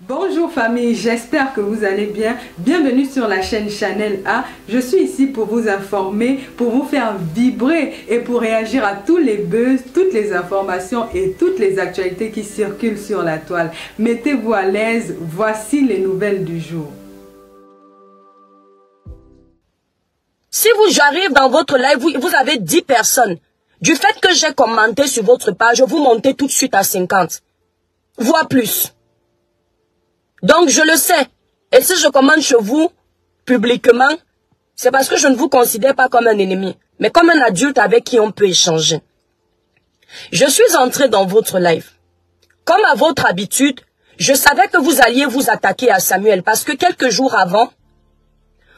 Bonjour famille, j'espère que vous allez bien. Bienvenue sur la chaîne Chanel A. Je suis ici pour vous informer, pour vous faire vibrer et pour réagir à tous les buzz, toutes les informations et toutes les actualités qui circulent sur la toile. Mettez-vous à l'aise, voici les nouvelles du jour. Si j'arrive dans votre live, vous avez 10 personnes. Du fait que j'ai commenté sur votre page, vous montez tout de suite à 50. Voire plus. Donc, je le sais. Et si je commente chez vous, publiquement, c'est parce que je ne vous considère pas comme un ennemi, mais comme un adulte avec qui on peut échanger. Je suis entré dans votre live. Comme à votre habitude, je savais que vous alliez vous attaquer à Samuel parce que quelques jours avant,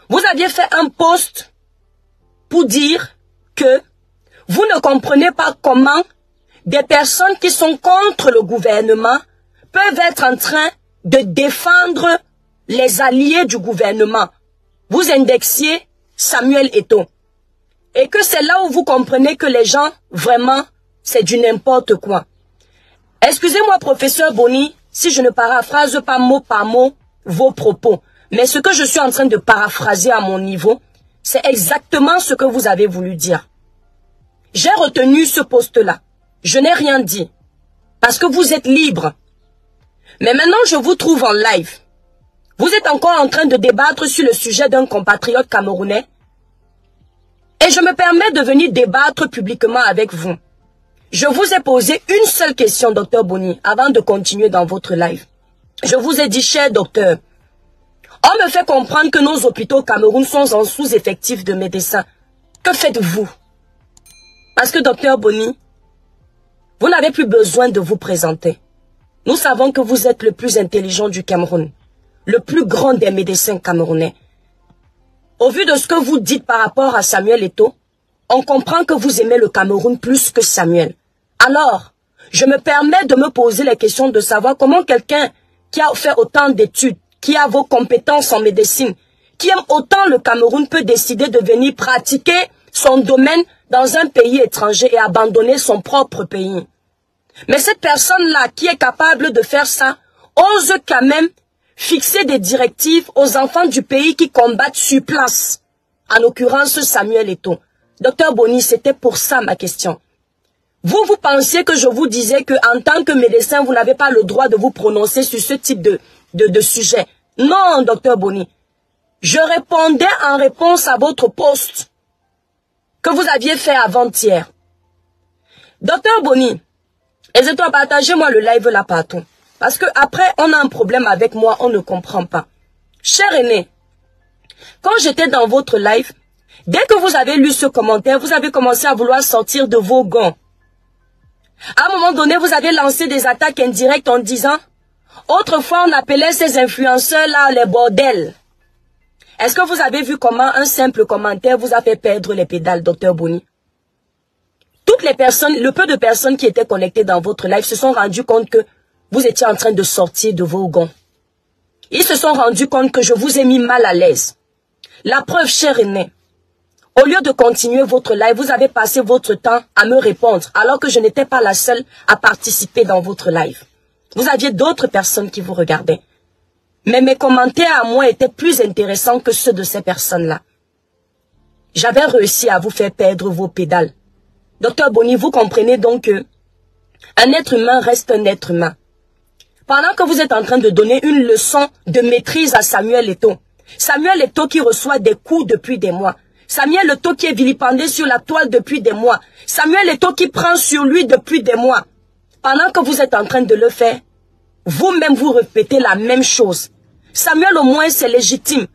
vous aviez fait un post pour dire que vous ne comprenez pas comment des personnes qui sont contre le gouvernement peuvent être en train de défendre les alliés du gouvernement. Vous indexiez Samuel Eto'o. Et que c'est là où vous comprenez que les gens, vraiment, c'est du n'importe quoi. Excusez-moi, professeur Boni, si je ne paraphrase pas mot par mot vos propos. Mais ce que je suis en train de paraphraser à mon niveau, c'est exactement ce que vous avez voulu dire. J'ai retenu ce poste-là. Je n'ai rien dit. Parce que vous êtes libre. Mais maintenant, je vous trouve en live. Vous êtes encore en train de débattre sur le sujet d'un compatriote camerounais. Et je me permets de venir débattre publiquement avec vous. Je vous ai posé une seule question, docteur Boni, avant de continuer dans votre live. Je vous ai dit, cher docteur, on me fait comprendre que nos hôpitaux au Cameroun sont en sous-effectif de médecins. Que faites-vous? Parce que, docteur Boni, vous n'avez plus besoin de vous présenter. Nous savons que vous êtes le plus intelligent du Cameroun, le plus grand des médecins camerounais. Au vu de ce que vous dites par rapport à Samuel Eto'o, on comprend que vous aimez le Cameroun plus que Samuel. Alors, je me permets de me poser la question de savoir comment quelqu'un qui a fait autant d'études, qui a vos compétences en médecine, qui aime autant le Cameroun peut décider de venir pratiquer son domaine dans un pays étranger et abandonner son propre pays. Mais cette personne-là qui est capable de faire ça, ose quand même fixer des directives aux enfants du pays qui combattent sur place. En l'occurrence, Samuel Eto'o. Docteur Boni, c'était pour ça ma question. Vous pensiez que je vous disais qu'en tant que médecin, vous n'avez pas le droit de vous prononcer sur ce type de sujet. Non, docteur Boni. Je répondais en réponse à votre post que vous aviez fait avant-hier. Docteur Boni, n'hésitez pas à partager moi le live là partout. Parce que après, on a un problème avec moi, on ne comprend pas. Cher aîné, quand j'étais dans votre live, dès que vous avez lu ce commentaire, vous avez commencé à vouloir sortir de vos gants. À un moment donné, vous avez lancé des attaques indirectes en disant, autrefois on appelait ces influenceurs-là les bordels. Est-ce que vous avez vu comment un simple commentaire vous a fait perdre les pédales, docteur Boni? Toutes les personnes, le peu de personnes qui étaient connectées dans votre live se sont rendues compte que vous étiez en train de sortir de vos gonds. Ils se sont rendus compte que je vous ai mis mal à l'aise. La preuve, cher aîné, au lieu de continuer votre live, vous avez passé votre temps à me répondre, alors que je n'étais pas la seule à participer dans votre live. Vous aviez d'autres personnes qui vous regardaient. Mais mes commentaires à moi étaient plus intéressants que ceux de ces personnes-là. J'avais réussi à vous faire perdre vos pédales. Docteur Boni, vous comprenez donc que un être humain reste un être humain. Pendant que vous êtes en train de donner une leçon de maîtrise à Samuel Eto'o. Samuel Eto'o qui reçoit des coups depuis des mois. Samuel Eto'o qui est vilipendé sur la toile depuis des mois. Samuel Eto'o qui prend sur lui depuis des mois. Pendant que vous êtes en train de le faire, vous-même vous répétez la même chose. Samuel au moins c'est légitime.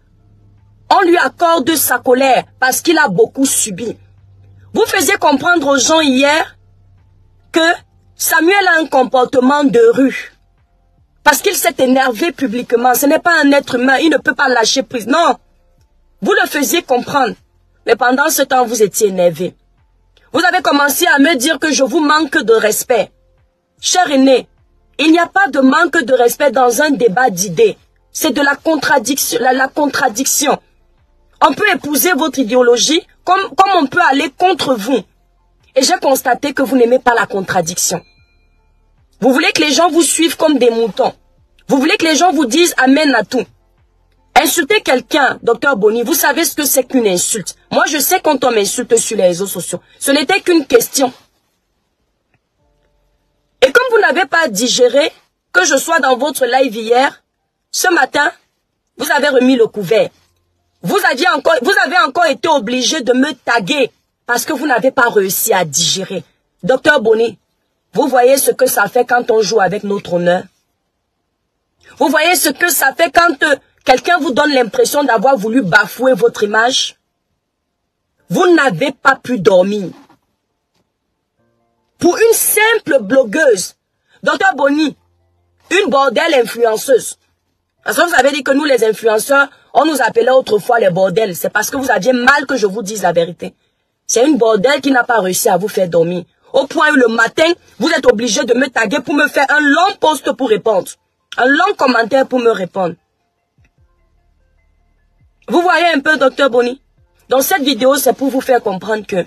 On lui accorde sa colère parce qu'il a beaucoup subi. Vous faisiez comprendre aux gens hier que Samuel a un comportement de rue. Parce qu'il s'est énervé publiquement. Ce n'est pas un être humain. Il ne peut pas lâcher prise. Non. Vous le faisiez comprendre. Mais pendant ce temps, vous étiez énervé. Vous avez commencé à me dire que je vous manque de respect. Cher aîné, il n'y a pas de manque de respect dans un débat d'idées. C'est de la contradiction. La contradiction. On peut épouser votre idéologie comme on peut aller contre vous. Et j'ai constaté que vous n'aimez pas la contradiction. Vous voulez que les gens vous suivent comme des moutons. Vous voulez que les gens vous disent amen à tout. Insulter quelqu'un, docteur Boni, vous savez ce que c'est qu'une insulte. Moi, je sais quand on m'insulte sur les réseaux sociaux. Ce n'était qu'une question. Et comme vous n'avez pas digéré que je sois dans votre live hier, ce matin, vous avez remis le couvert. Vous avez encore été obligé de me taguer parce que vous n'avez pas réussi à digérer. Docteur Boni, vous voyez ce que ça fait quand on joue avec notre honneur? Vous voyez ce que ça fait quand quelqu'un vous donne l'impression d'avoir voulu bafouer votre image? Vous n'avez pas pu dormir. Pour une simple blogueuse, docteur Boni, une bordelle influenceuse. Parce que vous avez dit que nous les influenceurs, on nous appelait autrefois les bordels. C'est parce que vous aviez mal que je vous dise la vérité. C'est une bordelle qui n'a pas réussi à vous faire dormir. Au point où le matin, vous êtes obligé de me taguer pour me faire un long post pour répondre. Un long commentaire pour me répondre. Vous voyez un peu, docteur Boni? Dans cette vidéo, c'est pour vous faire comprendre que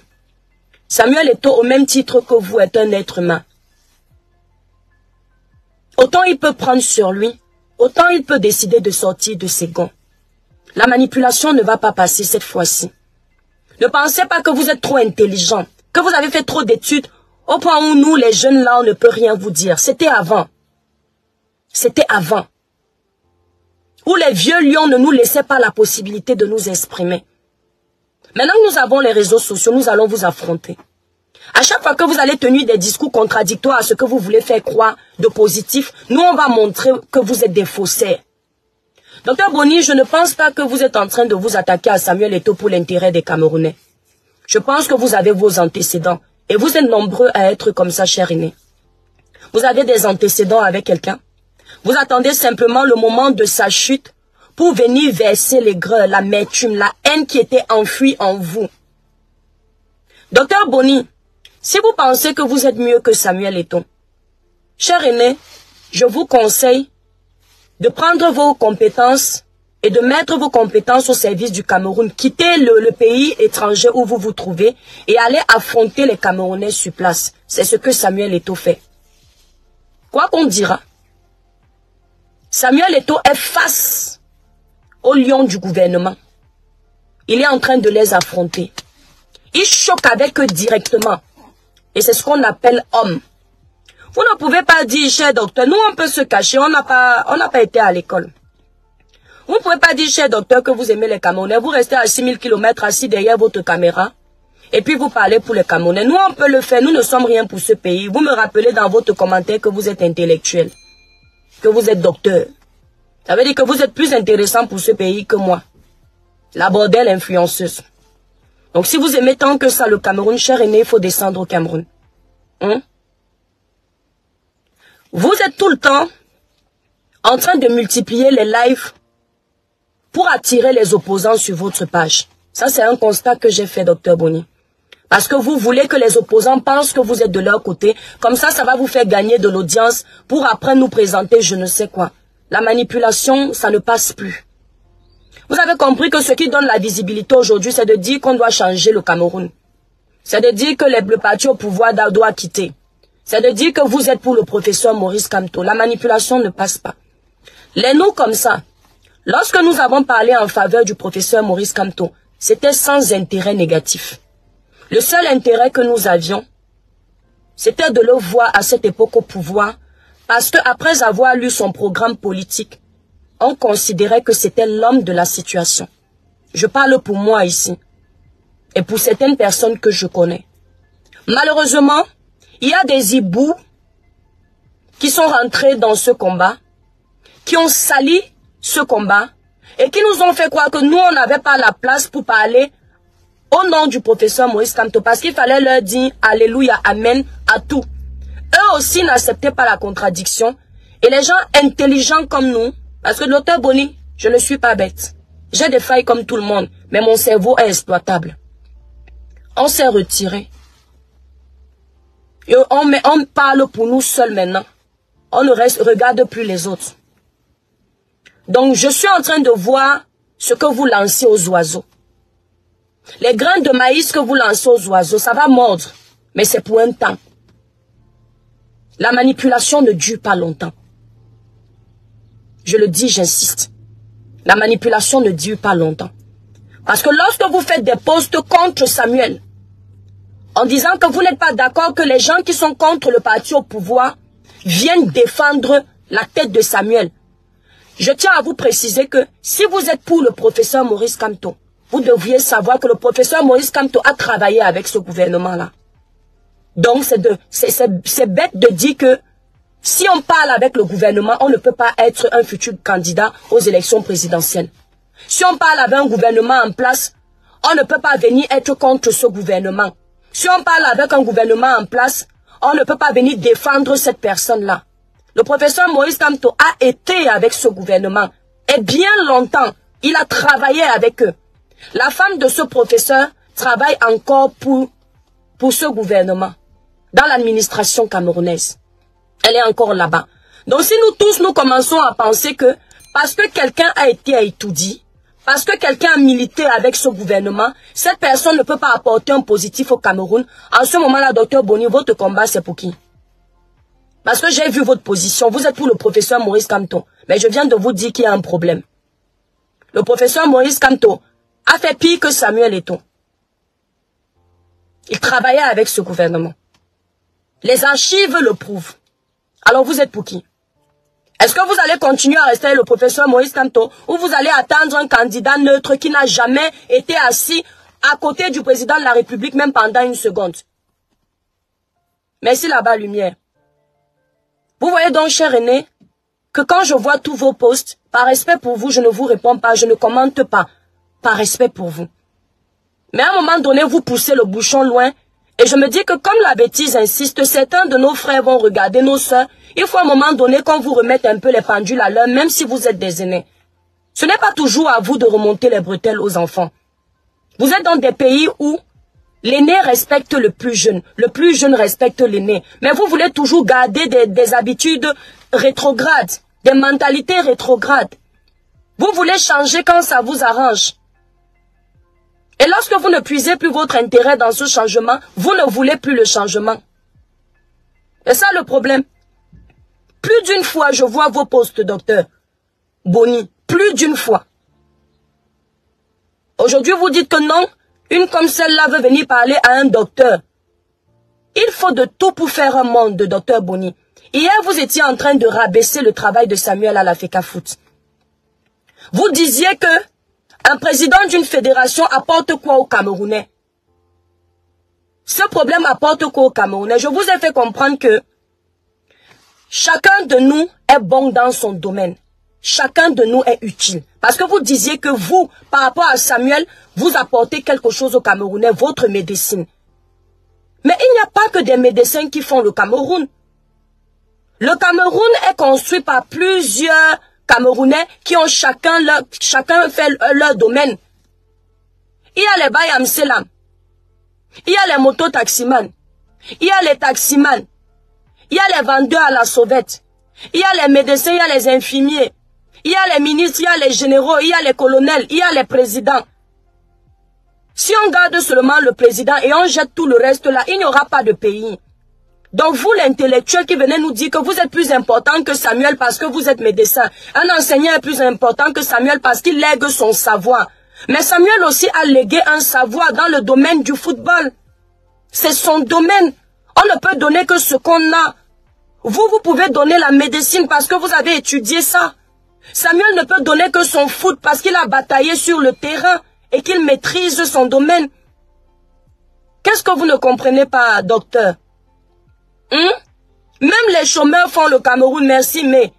Samuel Eto'o, au même titre que vous, est un être humain. Autant il peut prendre sur lui, autant il peut décider de sortir de ses gonds. La manipulation ne va pas passer cette fois-ci. Ne pensez pas que vous êtes trop intelligent, que vous avez fait trop d'études, au point où nous, les jeunes là, on ne peut rien vous dire. C'était avant. C'était avant. Où les vieux lions ne nous laissaient pas la possibilité de nous exprimer. Maintenant que nous avons les réseaux sociaux, nous allons vous affronter. À chaque fois que vous allez tenir des discours contradictoires à ce que vous voulez faire croire de positif, nous on va montrer que vous êtes des faussaires. Docteur Boni, je ne pense pas que vous êtes en train de vous attaquer à Samuel Eto'o pour l'intérêt des Camerounais. Je pense que vous avez vos antécédents. Et vous êtes nombreux à être comme ça, cher aîné. Vous avez des antécédents avec quelqu'un. Vous attendez simplement le moment de sa chute pour venir verser l'aigreur, l'amertume, la haine qui était enfouie en vous. Docteur Boni, si vous pensez que vous êtes mieux que Samuel Eto'o, cher aîné, je vous conseille de prendre vos compétences et de mettre vos compétences au service du Cameroun. Quittez le pays étranger où vous vous trouvez et allez affronter les Camerounais sur place. C'est ce que Samuel Eto'o fait. Quoi qu'on dira, Samuel Eto'o est face aux lions du gouvernement. Il est en train de les affronter. Il choque avec eux directement. Et c'est ce qu'on appelle homme. Vous ne pouvez pas dire, cher docteur, nous on peut se cacher, on n'a pas été à l'école. Vous ne pouvez pas dire, cher docteur, que vous aimez les Camerounais. Vous restez à 6000 km assis derrière votre caméra. Et puis vous parlez pour les Camerounais. Nous on peut le faire, nous ne sommes rien pour ce pays. Vous me rappelez dans votre commentaire que vous êtes intellectuel. Que vous êtes docteur. Ça veut dire que vous êtes plus intéressant pour ce pays que moi. La bordelle influenceuse. Donc si vous aimez tant que ça le Cameroun, cher aîné, il faut descendre au Cameroun. Vous êtes tout le temps en train de multiplier les lives pour attirer les opposants sur votre page. Ça, c'est un constat que j'ai fait, docteur Boni. Parce que vous voulez que les opposants pensent que vous êtes de leur côté. Comme ça, ça va vous faire gagner de l'audience pour après nous présenter je ne sais quoi. La manipulation, ça ne passe plus. Vous avez compris que ce qui donne la visibilité aujourd'hui, c'est de dire qu'on doit changer le Cameroun. C'est de dire que le parti au pouvoir doit quitter. C'est de dire que vous êtes pour le professeur Maurice Kamto. La manipulation ne passe pas. Les nous comme ça, lorsque nous avons parlé en faveur du professeur Maurice Kamto, c'était sans intérêt négatif. Le seul intérêt que nous avions, c'était de le voir à cette époque au pouvoir, parce qu'après avoir lu son programme politique, on considérait que c'était l'homme de la situation. Je parle pour moi ici, et pour certaines personnes que je connais. Malheureusement, il y a des hiboux qui sont rentrés dans ce combat, qui ont sali ce combat, et qui nous ont fait croire que nous, on n'avait pas la place pour parler au nom du professeur Maurice Kamto, parce qu'il fallait leur dire Alléluia, Amen à tout. Eux aussi n'acceptaient pas la contradiction, et les gens intelligents comme nous, parce que docteur Boni, je ne suis pas bête. J'ai des failles comme tout le monde, mais mon cerveau est exploitable. On s'est retiré. Et on parle pour nous seuls maintenant. On ne regarde plus les autres. Donc je suis en train de voir ce que vous lancez aux oiseaux. Les grains de maïs que vous lancez aux oiseaux, ça va mordre, mais c'est pour un temps. La manipulation ne dure pas longtemps. Je le dis, j'insiste. La manipulation ne dure pas longtemps. Parce que lorsque vous faites des posts contre Samuel, en disant que vous n'êtes pas d'accord que les gens qui sont contre le parti au pouvoir viennent défendre la tête de Samuel, je tiens à vous préciser que si vous êtes pour le professeur Maurice Kamto, vous devriez savoir que le professeur Maurice Kamto a travaillé avec ce gouvernement-là. Donc c'est bête de dire que si on parle avec le gouvernement, on ne peut pas être un futur candidat aux élections présidentielles. Si on parle avec un gouvernement en place, on ne peut pas venir être contre ce gouvernement. Si on parle avec un gouvernement en place, on ne peut pas venir défendre cette personne-là. Le professeur Maurice Kamto a été avec ce gouvernement. Et bien longtemps, il a travaillé avec eux. La femme de ce professeur travaille encore pour ce gouvernement, dans l'administration camerounaise. Elle est encore là-bas. Donc si nous tous, nous commençons à penser que parce que quelqu'un a été à Itoudi, parce que quelqu'un a milité avec ce gouvernement, cette personne ne peut pas apporter un positif au Cameroun. En ce moment-là, docteur Boni, votre combat, c'est pour qui? Parce que j'ai vu votre position. Vous êtes pour le professeur Maurice Kamto. Mais je viens de vous dire qu'il y a un problème. Le professeur Maurice Kamto a fait pire que Samuel Eto'o. Il travaillait avec ce gouvernement. Les archives le prouvent. Alors vous êtes pour qui? Est-ce que vous allez continuer à rester le professeur Maurice Kamto ou vous allez attendre un candidat neutre qui n'a jamais été assis à côté du président de la République même pendant une seconde? Merci là-bas, lumière. Vous voyez donc, cher aîné, que quand je vois tous vos posts, par respect pour vous, je ne vous réponds pas, je ne commente pas, par respect pour vous. Mais à un moment donné, vous poussez le bouchon loin. Et je me dis que comme la bêtise insiste, certains de nos frères vont regarder nos sœurs. Il faut à un moment donné qu'on vous remette un peu les pendules à l'heure, même si vous êtes des aînés. Ce n'est pas toujours à vous de remonter les bretelles aux enfants. Vous êtes dans des pays où l'aîné respecte le plus jeune respecte l'aîné. Mais vous voulez toujours garder des habitudes rétrogrades, des mentalités rétrogrades. Vous voulez changer quand ça vous arrange. Et lorsque vous ne puisez plus votre intérêt dans ce changement, vous ne voulez plus le changement. Et ça le problème. Plus d'une fois, je vois vos posts, docteur Boni. Plus d'une fois. Aujourd'hui, vous dites que non, une comme celle-là veut venir parler à un docteur. Il faut de tout pour faire un monde, docteur Boni. Hier, vous étiez en train de rabaisser le travail de Samuel à la FECAFOOT. Vous disiez que un président d'une fédération apporte quoi aux Camerounais? Ce problème apporte quoi aux Camerounais? Je vous ai fait comprendre que chacun de nous est bon dans son domaine. Chacun de nous est utile. Parce que vous disiez que vous, par rapport à Samuel, vous apportez quelque chose aux Camerounais, votre médecine. Mais il n'y a pas que des médecins qui font le Cameroun. Le Cameroun est construit par plusieurs Camerounais qui ont chacun fait leur domaine. Il y a les Bayam Selam. Il y a les mototaximans. Il y a les taximans. Il y a les vendeurs à la sauvette. Il y a les médecins, il y a les infirmiers. Il y a les ministres, il y a les généraux, il y a les colonels, il y a les présidents. Si on garde seulement le président et on jette tout le reste là, il n'y aura pas de pays. Donc vous, l'intellectuel qui venez nous dire que vous êtes plus important que Samuel parce que vous êtes médecin. Un enseignant est plus important que Samuel parce qu'il lègue son savoir. Mais Samuel aussi a légué un savoir dans le domaine du football. C'est son domaine. On ne peut donner que ce qu'on a. Vous pouvez donner la médecine parce que vous avez étudié ça. Samuel ne peut donner que son foot parce qu'il a bataillé sur le terrain et qu'il maîtrise son domaine. Qu'est-ce que vous ne comprenez pas, docteur? Même les chômeurs font le Cameroun, merci, mais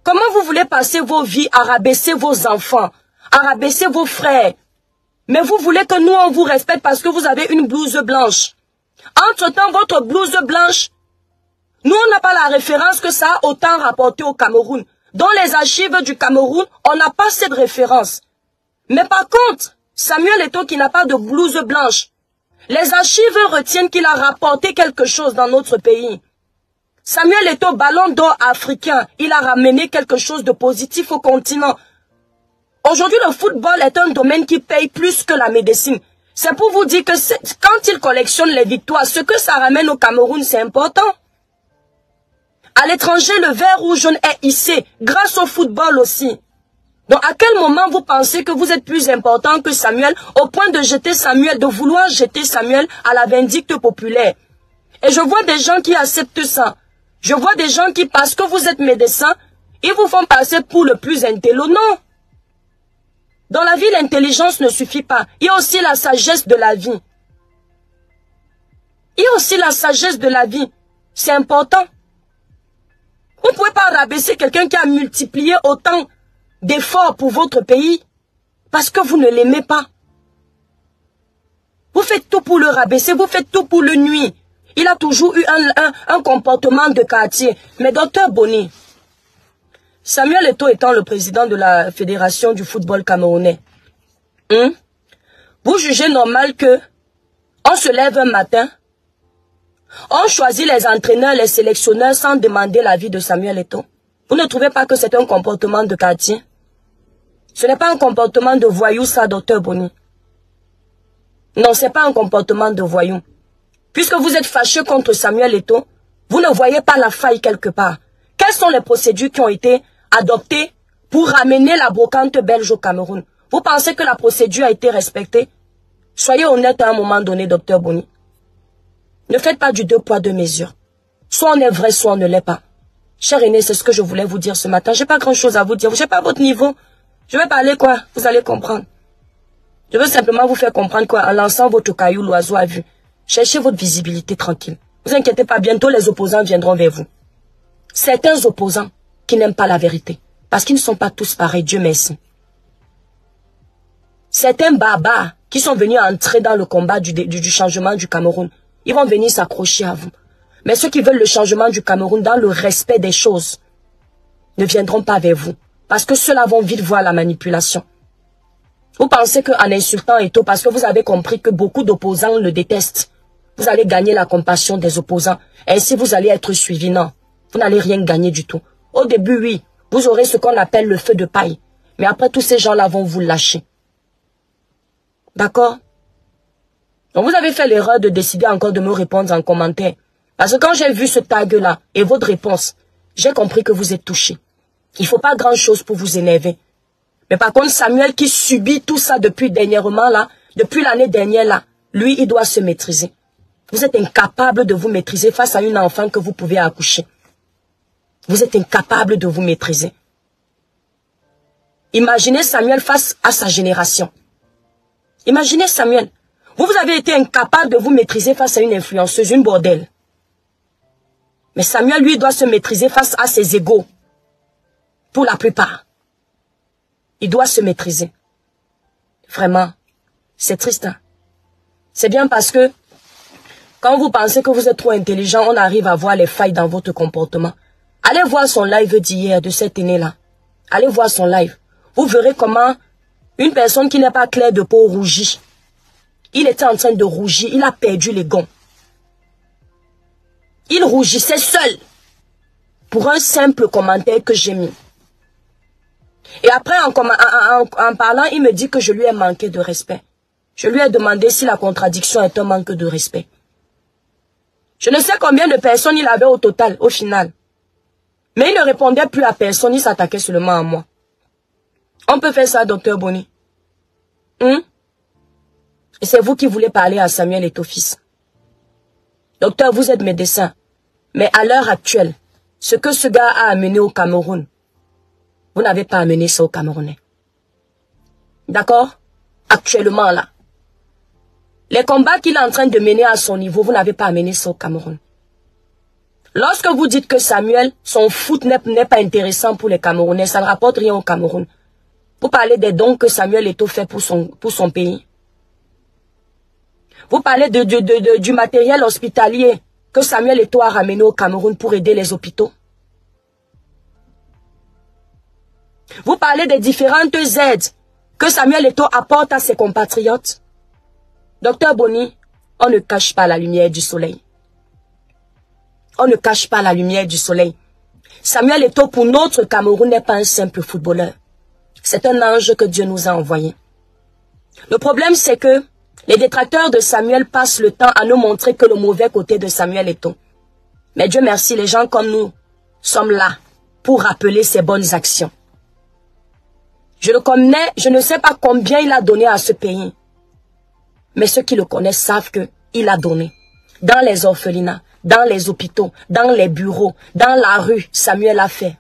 comment vous voulez passer vos vies à rabaisser vos enfants, à rabaisser vos frères? Mais vous voulez que nous, on vous respecte parce que vous avez une blouse blanche. Entre-temps, votre blouse blanche, nous, on n'a pas la référence que ça a autant rapporté au Cameroun. Dans les archives du Cameroun, on n'a pas cette référence. Mais par contre, Samuel Eto'o qui n'a pas de blouse blanche, les archives retiennent qu'il a rapporté quelque chose dans notre pays. Samuel Eto'o, ballon d'or africain, il a ramené quelque chose de positif au continent. Aujourd'hui, le football est un domaine qui paye plus que la médecine. C'est pour vous dire que quand il collectionne les victoires, ce que ça ramène au Cameroun, c'est important. À l'étranger, le vert ou jaune est hissé grâce au football aussi. Donc, à quel moment vous pensez que vous êtes plus important que Samuel au point de jeter Samuel, de vouloir jeter Samuel à la vindicte populaire? Et je vois des gens qui acceptent ça. Je vois des gens qui, parce que vous êtes médecin, ils vous font passer pour le plus intello. Non. Dans la vie, l'intelligence ne suffit pas. Il y a aussi la sagesse de la vie. Il y a aussi la sagesse de la vie. C'est important. Vous ne pouvez pas rabaisser quelqu'un qui a multiplié autant d'efforts pour votre pays parce que vous ne l'aimez pas. Vous faites tout pour le rabaisser, vous faites tout pour le nuire. Il a toujours eu un comportement de quartier. Mais docteur Boni, Samuel Eto'o étant le président de la Fédération du football camerounais, vous jugez normal que on se lève un matin, on choisit les entraîneurs, les sélectionneurs sans demander l'avis de Samuel Eto'o? Vous ne trouvez pas que c'est un comportement de quartier? Ce n'est pas un comportement de voyou, ça, docteur Boni. Non, ce n'est pas un comportement de voyou. Puisque vous êtes fâché contre Samuel Eto'o, vous ne voyez pas la faille quelque part. Quelles sont les procédures qui ont été adoptées pour ramener la brocante belge au Cameroun? Vous pensez que la procédure a été respectée? Soyez honnête à un moment donné, docteur Boni. Ne faites pas du 2 poids 2 mesures. Soit on est vrai, soit on ne l'est pas. Cher aîné, c'est ce que je voulais vous dire ce matin. Je n'ai pas grand chose à vous dire. Je n'ai pas votre niveau. Je vais parler quoi? Vous allez comprendre. Je veux simplement vous faire comprendre quoi? En lançant votre caillou, l'oiseau a vu. Cherchez votre visibilité tranquille. Ne vous inquiétez pas, bientôt les opposants viendront vers vous. Certains opposants qui n'aiment pas la vérité. Parce qu'ils ne sont pas tous pareils, Dieu merci. Certains barbares qui sont venus entrer dans le combat du changement du Cameroun, ils vont venir s'accrocher à vous. Mais ceux qui veulent le changement du Cameroun dans le respect des choses ne viendront pas vers vous. Parce que ceux-là vont vite voir la manipulation. Vous pensez qu'en insultant Eto'o, parce que vous avez compris que beaucoup d'opposants le détestent, vous allez gagner la compassion des opposants. Ainsi, vous allez être suivi. Non, vous n'allez rien gagner du tout. Au début, oui, vous aurez ce qu'on appelle le feu de paille. Mais après, tous ces gens-là vont vous lâcher. D'accord? Donc, vous avez fait l'erreur de décider encore de me répondre en commentaire. Parce que quand j'ai vu ce tag-là et votre réponse, j'ai compris que vous êtes touché. Il ne faut pas grand-chose pour vous énerver. Mais par contre, Samuel qui subit tout ça depuis dernièrement là, depuis l'année dernière là, lui, il doit se maîtriser. Vous êtes incapable de vous maîtriser face à une enfant que vous pouvez accoucher. Vous êtes incapable de vous maîtriser. Imaginez Samuel face à sa génération. Imaginez Samuel. Vous avez été incapable de vous maîtriser face à une influenceuse, une bordelle. Mais Samuel, lui, doit se maîtriser face à ses égaux. Pour la plupart. Il doit se maîtriser. Vraiment. C'est triste. Hein? C'est bien parce que quand vous pensez que vous êtes trop intelligent, on arrive à voir les failles dans votre comportement. Allez voir son live d'hier, de cette année-là. Allez voir son live. Vous verrez comment une personne qui n'est pas claire de peau rougit. Il était en train de rougir. Il a perdu les gonds. Il rougissait seul. Pour un simple commentaire que j'ai mis. Et après, en parlant, il me dit que je lui ai manqué de respect. Je lui ai demandé si la contradiction est un manque de respect. Je ne sais combien de personnes il avait au total, au final. Mais il ne répondait plus à personne, il s'attaquait seulement à moi. On peut faire ça, docteur Boni. Et c'est vous qui voulez parler à Samuel Eto'o fils. Docteur, vous êtes médecin. Mais à l'heure actuelle, ce que ce gars a amené au Cameroun, vous n'avez pas amené ça aux Camerounais. D'accord? Actuellement là. Les combats qu'il est en train de mener à son niveau, vous n'avez pas amené ça au Cameroun. Lorsque vous dites que Samuel, son foot n'est pas intéressant pour les Camerounais, ça ne rapporte rien au Cameroun. Vous parlez des dons que Samuel Eto'o fait pour son pays. Vous parlez du matériel hospitalier que Samuel Eto'o a ramené au Cameroun pour aider les hôpitaux. Vous parlez des différentes aides que Samuel Eto'o apporte à ses compatriotes. Docteur Boni, on ne cache pas la lumière du soleil. On ne cache pas la lumière du soleil. Samuel Eto'o pour notre Cameroun n'est pas un simple footballeur. C'est un ange que Dieu nous a envoyé. Le problème c'est que les détracteurs de Samuel passent le temps à nous montrer que le mauvais côté de Samuel Eto'o. Mais Dieu merci, les gens comme nous, sommes là pour rappeler ses bonnes actions. Je le connais, je ne sais pas combien il a donné à ce pays. Mais ceux qui le connaissent savent qu'il a donné. Dans les orphelinats, dans les hôpitaux, dans les bureaux, dans la rue, Samuel a fait.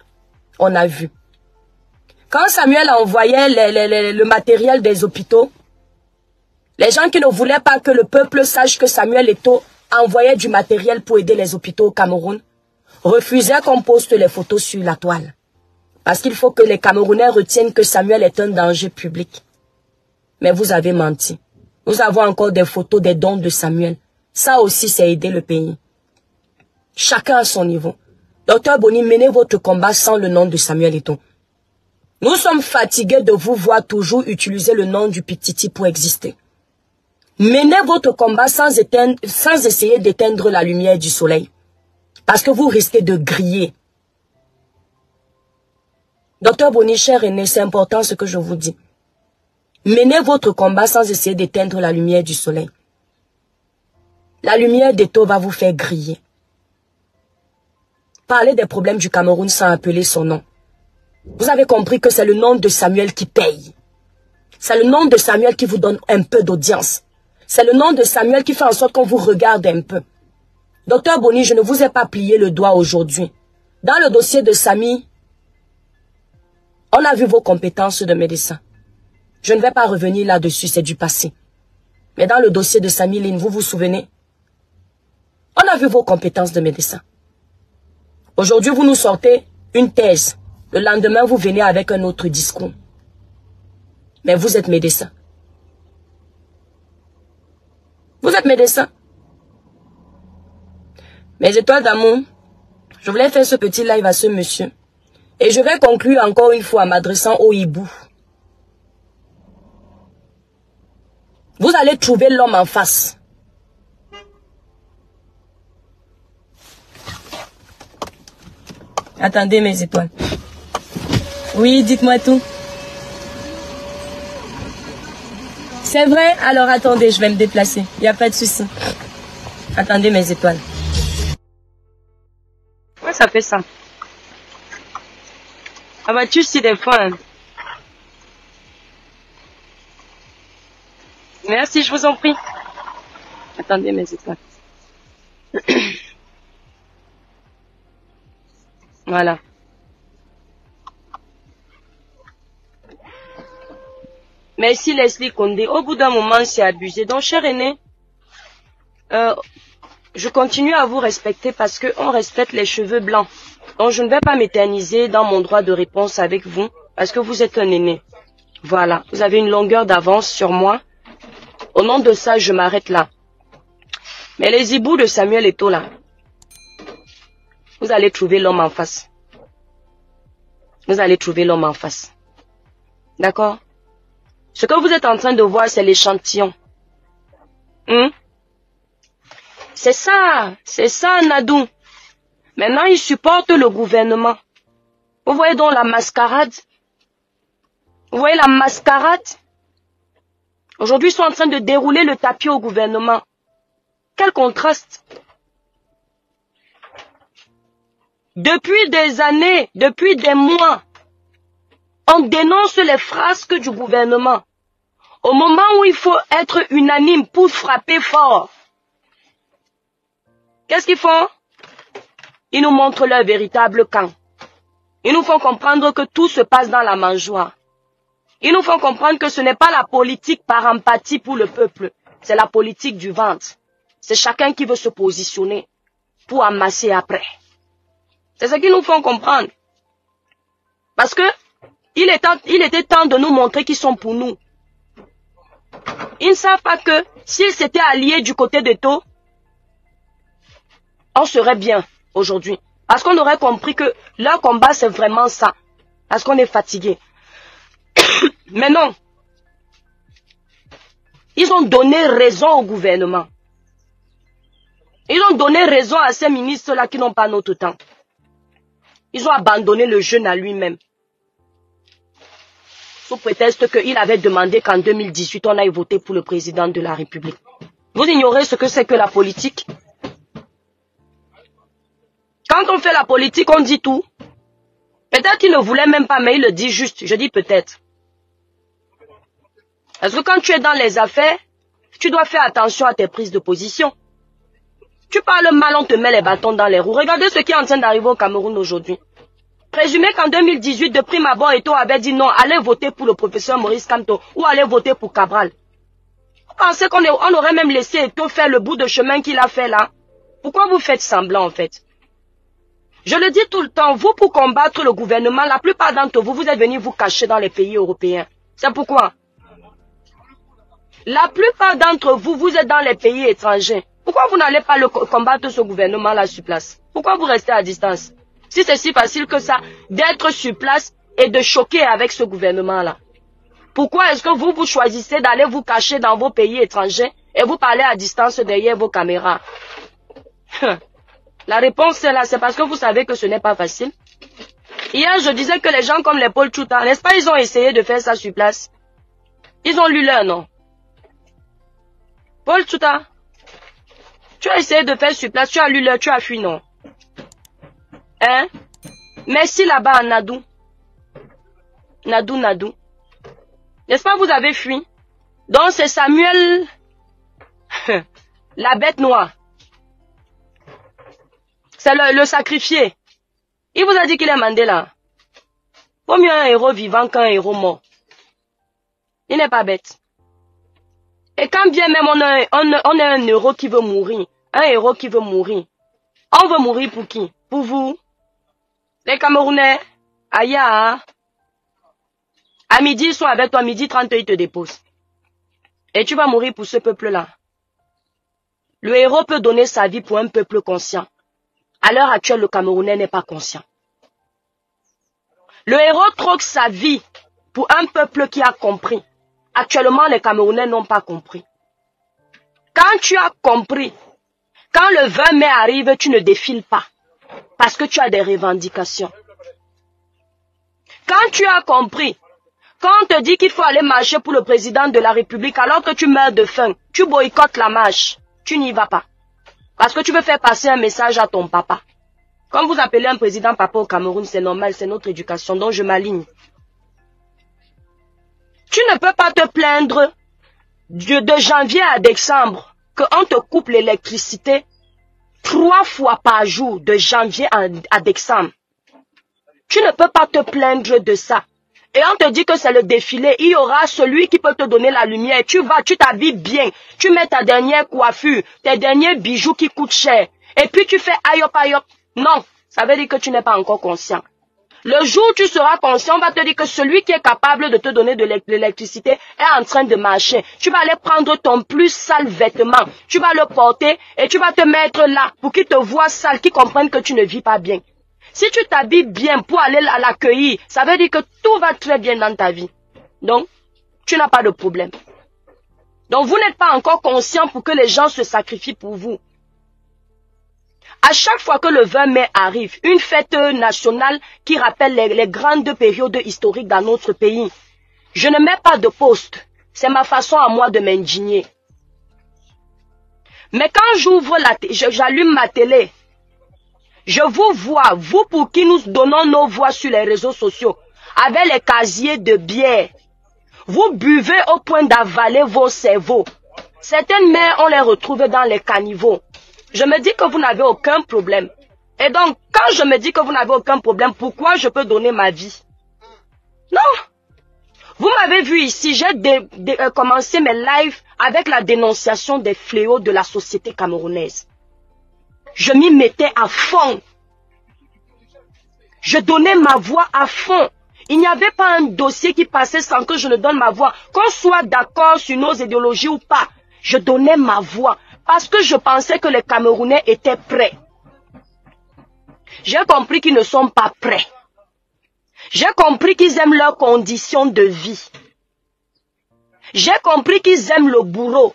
On a vu. Quand Samuel envoyait le matériel des hôpitaux, les gens qui ne voulaient pas que le peuple sache que Samuel Eto'o envoyait du matériel pour aider les hôpitaux au Cameroun, refusaient qu'on poste les photos sur la toile. Parce qu'il faut que les Camerounais retiennent que Samuel est un danger public. Mais vous avez menti. Nous avons encore des photos des dons de Samuel. Ça aussi, c'est aider le pays. Chacun à son niveau. Docteur Boni, menez votre combat sans le nom de Samuel Eto'o. Nous sommes fatigués de vous voir toujours utiliser le nom du Pititi pour exister. Menez votre combat sans essayer d'éteindre la lumière du soleil. Parce que vous risquez de griller. Docteur Boni, cher René, c'est important ce que je vous dis. Menez votre combat sans essayer d'éteindre la lumière du soleil. La lumière d'Eto'o va vous faire griller. Parlez des problèmes du Cameroun sans appeler son nom. Vous avez compris que c'est le nom de Samuel qui paye. C'est le nom de Samuel qui vous donne un peu d'audience. C'est le nom de Samuel qui fait en sorte qu'on vous regarde un peu. Docteur Boni, je ne vous ai pas plié le doigt aujourd'hui. Dans le dossier de Samy, on a vu vos compétences de médecin. Je ne vais pas revenir là-dessus, c'est du passé. Mais dans le dossier de Samy Line, vous vous souvenez? On a vu vos compétences de médecin. Aujourd'hui, vous nous sortez une thèse. Le lendemain, vous venez avec un autre discours. Mais vous êtes médecin. Vous êtes médecin. Mes étoiles d'amour, je voulais faire ce petit live à ce monsieur. Et je vais conclure encore une fois en m'adressant au hibou. Vous allez trouver l'homme en face. Attendez mes étoiles. Oui, dites-moi tout. C'est vrai? Alors attendez, je vais me déplacer. Il n'y a pas de souci. Attendez mes étoiles. Ouais, ça fait ça. Ah bah tu sais des fois. Hein. Merci, je vous en prie. Attendez mes étoiles. Voilà. Merci Leslie Condé. Au bout d'un moment, c'est abusé. Donc, cher aîné, je continue à vous respecter parce qu'on respecte les cheveux blancs. Donc, je ne vais pas m'éterniser dans mon droit de réponse avec vous parce que vous êtes un aîné. Voilà. Vous avez une longueur d'avance sur moi. Au nom de ça, je m'arrête là. Mais les hiboux de Samuel Eto'o là, vous allez trouver l'homme en face. Vous allez trouver l'homme en face. D'accord? Ce que vous êtes en train de voir, c'est l'échantillon. C'est ça, Nadou. Maintenant, il supporte le gouvernement. Vous voyez donc la mascarade? Vous voyez la mascarade? Aujourd'hui, ils sont en train de dérouler le tapis au gouvernement. Quel contraste! Depuis des années, depuis des mois, on dénonce les frasques du gouvernement. Au moment où il faut être unanime pour frapper fort, qu'est-ce qu'ils font? Ils nous montrent leur véritable camp. Ils nous font comprendre que tout se passe dans la mangeoire. Ils nous font comprendre que ce n'est pas la politique par empathie pour le peuple. C'est la politique du ventre. C'est chacun qui veut se positionner pour amasser après. C'est ce qu'ils nous font comprendre. Parce que il était temps de nous montrer qu'ils sont pour nous. Ils ne savent pas que s'ils s'étaient alliés du côté d'Eto'o, on serait bien aujourd'hui. Parce qu'on aurait compris que leur combat, c'est vraiment ça. Parce qu'on est fatigué. Mais non. Ils ont donné raison au gouvernement. Ils ont donné raison à ces ministres-là qui n'ont pas notre temps. Ils ont abandonné le jeune à lui-même. Sous prétexte qu'il avait demandé qu'en 2018, on aille voter pour le président de la République. Vous ignorez ce que c'est que la politique? Quand on fait la politique, on dit tout. Peut-être qu'il ne voulait même pas, mais il le dit juste. Je dis peut-être. Parce que quand tu es dans les affaires, tu dois faire attention à tes prises de position. Tu parles mal, on te met les bâtons dans les roues. Regardez ce qui est en train d'arriver au Cameroun aujourd'hui. Présumez qu'en 2018, de prime abord, Eto'o avait dit non, allez voter pour le professeur Maurice Kamto ou allez voter pour Cabral. Vous pensez qu'on aurait même laissé Eto'o faire le bout de chemin qu'il a fait là? Pourquoi vous faites semblant en fait? Je le dis tout le temps, vous pour combattre le gouvernement, la plupart d'entre vous, vous êtes venus vous cacher dans les pays européens. C'est pourquoi? La plupart d'entre vous, vous êtes dans les pays étrangers. Pourquoi vous n'allez pas combattre ce gouvernement-là sur place? Pourquoi vous restez à distance? Si c'est si facile que ça, d'être sur place et de choquer avec ce gouvernement-là. Pourquoi est-ce que vous choisissez d'aller vous cacher dans vos pays étrangers et vous parlez à distance derrière vos caméras? La réponse est là, c'est parce que vous savez que ce n'est pas facile. Hier, je disais que les gens comme les Paul Tchouta, n'est-ce pas, ils ont essayé de faire ça sur place. Ils ont lu leur nom. Paul Tchouta, tu as essayé de faire sur place, tu as lu leur, tu as fui, non? Hein? Merci là-bas à Nadou. Nadou. N'est-ce pas, vous avez fui? Donc c'est Samuel, la bête noire. C'est le sacrifié. Il vous a dit qu'il est Mandela. Vaut mieux un héros vivant qu'un héros mort. Il n'est pas bête. Et quand bien même on a un héros qui veut mourir, un héros qui veut mourir, on veut mourir pour qui? Pour vous? Les Camerounais, Aya, à midi, ils sont avec toi, midi 30, ils te déposent. Et tu vas mourir pour ce peuple-là. Le héros peut donner sa vie pour un peuple conscient. À l'heure actuelle, le Camerounais n'est pas conscient. Le héros troque sa vie pour un peuple qui a compris. Actuellement, les Camerounais n'ont pas compris. Quand tu as compris, quand le 20 mai arrive, tu ne défiles pas. Parce que tu as des revendications. Quand tu as compris, quand on te dit qu'il faut aller marcher pour le président de la République alors que tu meurs de faim, tu boycottes la marche, tu n'y vas pas. Parce que tu veux faire passer un message à ton papa. Quand vous appelez un président papa au Cameroun, c'est normal, c'est notre éducation, donc je m'aligne. Tu ne peux pas te plaindre de janvier à décembre qu'on te coupe l'électricité 3 fois par jour de janvier à décembre. Tu ne peux pas te plaindre de ça. Et on te dit que c'est le défilé, il y aura celui qui peut te donner la lumière. Tu vas, tu t'habilles bien, tu mets ta dernière coiffure, tes derniers bijoux qui coûtent cher. Et puis tu fais ayop ayop. Non, ça veut dire que tu n'es pas encore conscient. Le jour où tu seras conscient, on va te dire que celui qui est capable de te donner de l'électricité est en train de marcher. Tu vas aller prendre ton plus sale vêtement, tu vas le porter et tu vas te mettre là pour qu'il te voie sale, qu'il comprenne que tu ne vis pas bien. Si tu t'habilles bien pour aller l'accueillir, ça veut dire que tout va très bien dans ta vie. Donc, tu n'as pas de problème. Donc, vous n'êtes pas encore conscient pour que les gens se sacrifient pour vous. À chaque fois que le 20 mai arrive, une fête nationale qui rappelle les grandes périodes historiques dans notre pays, je ne mets pas de poste. C'est ma façon à moi de m'indigner. Mais quand j'ouvre j'allume ma télé, je vous vois, vous pour qui nous donnons nos voix sur les réseaux sociaux, avec les casiers de bière. Vous buvez au point d'avaler vos cerveaux. Certaines mères, on les retrouve dans les caniveaux. Je me dis que vous n'avez aucun problème. Et donc, quand je me dis que vous n'avez aucun problème, pourquoi je peux donner ma vie? Non. Vous m'avez vu ici, j'ai commencé mes lives avec la dénonciation des fléaux de la société camerounaise. Je m'y mettais à fond. Je donnais ma voix à fond. Il n'y avait pas un dossier qui passait sans que je ne donne ma voix. Qu'on soit d'accord sur nos idéologies ou pas, je donnais ma voix. Parce que je pensais que les Camerounais étaient prêts. J'ai compris qu'ils ne sont pas prêts. J'ai compris qu'ils aiment leurs conditions de vie. J'ai compris qu'ils aiment le bourreau.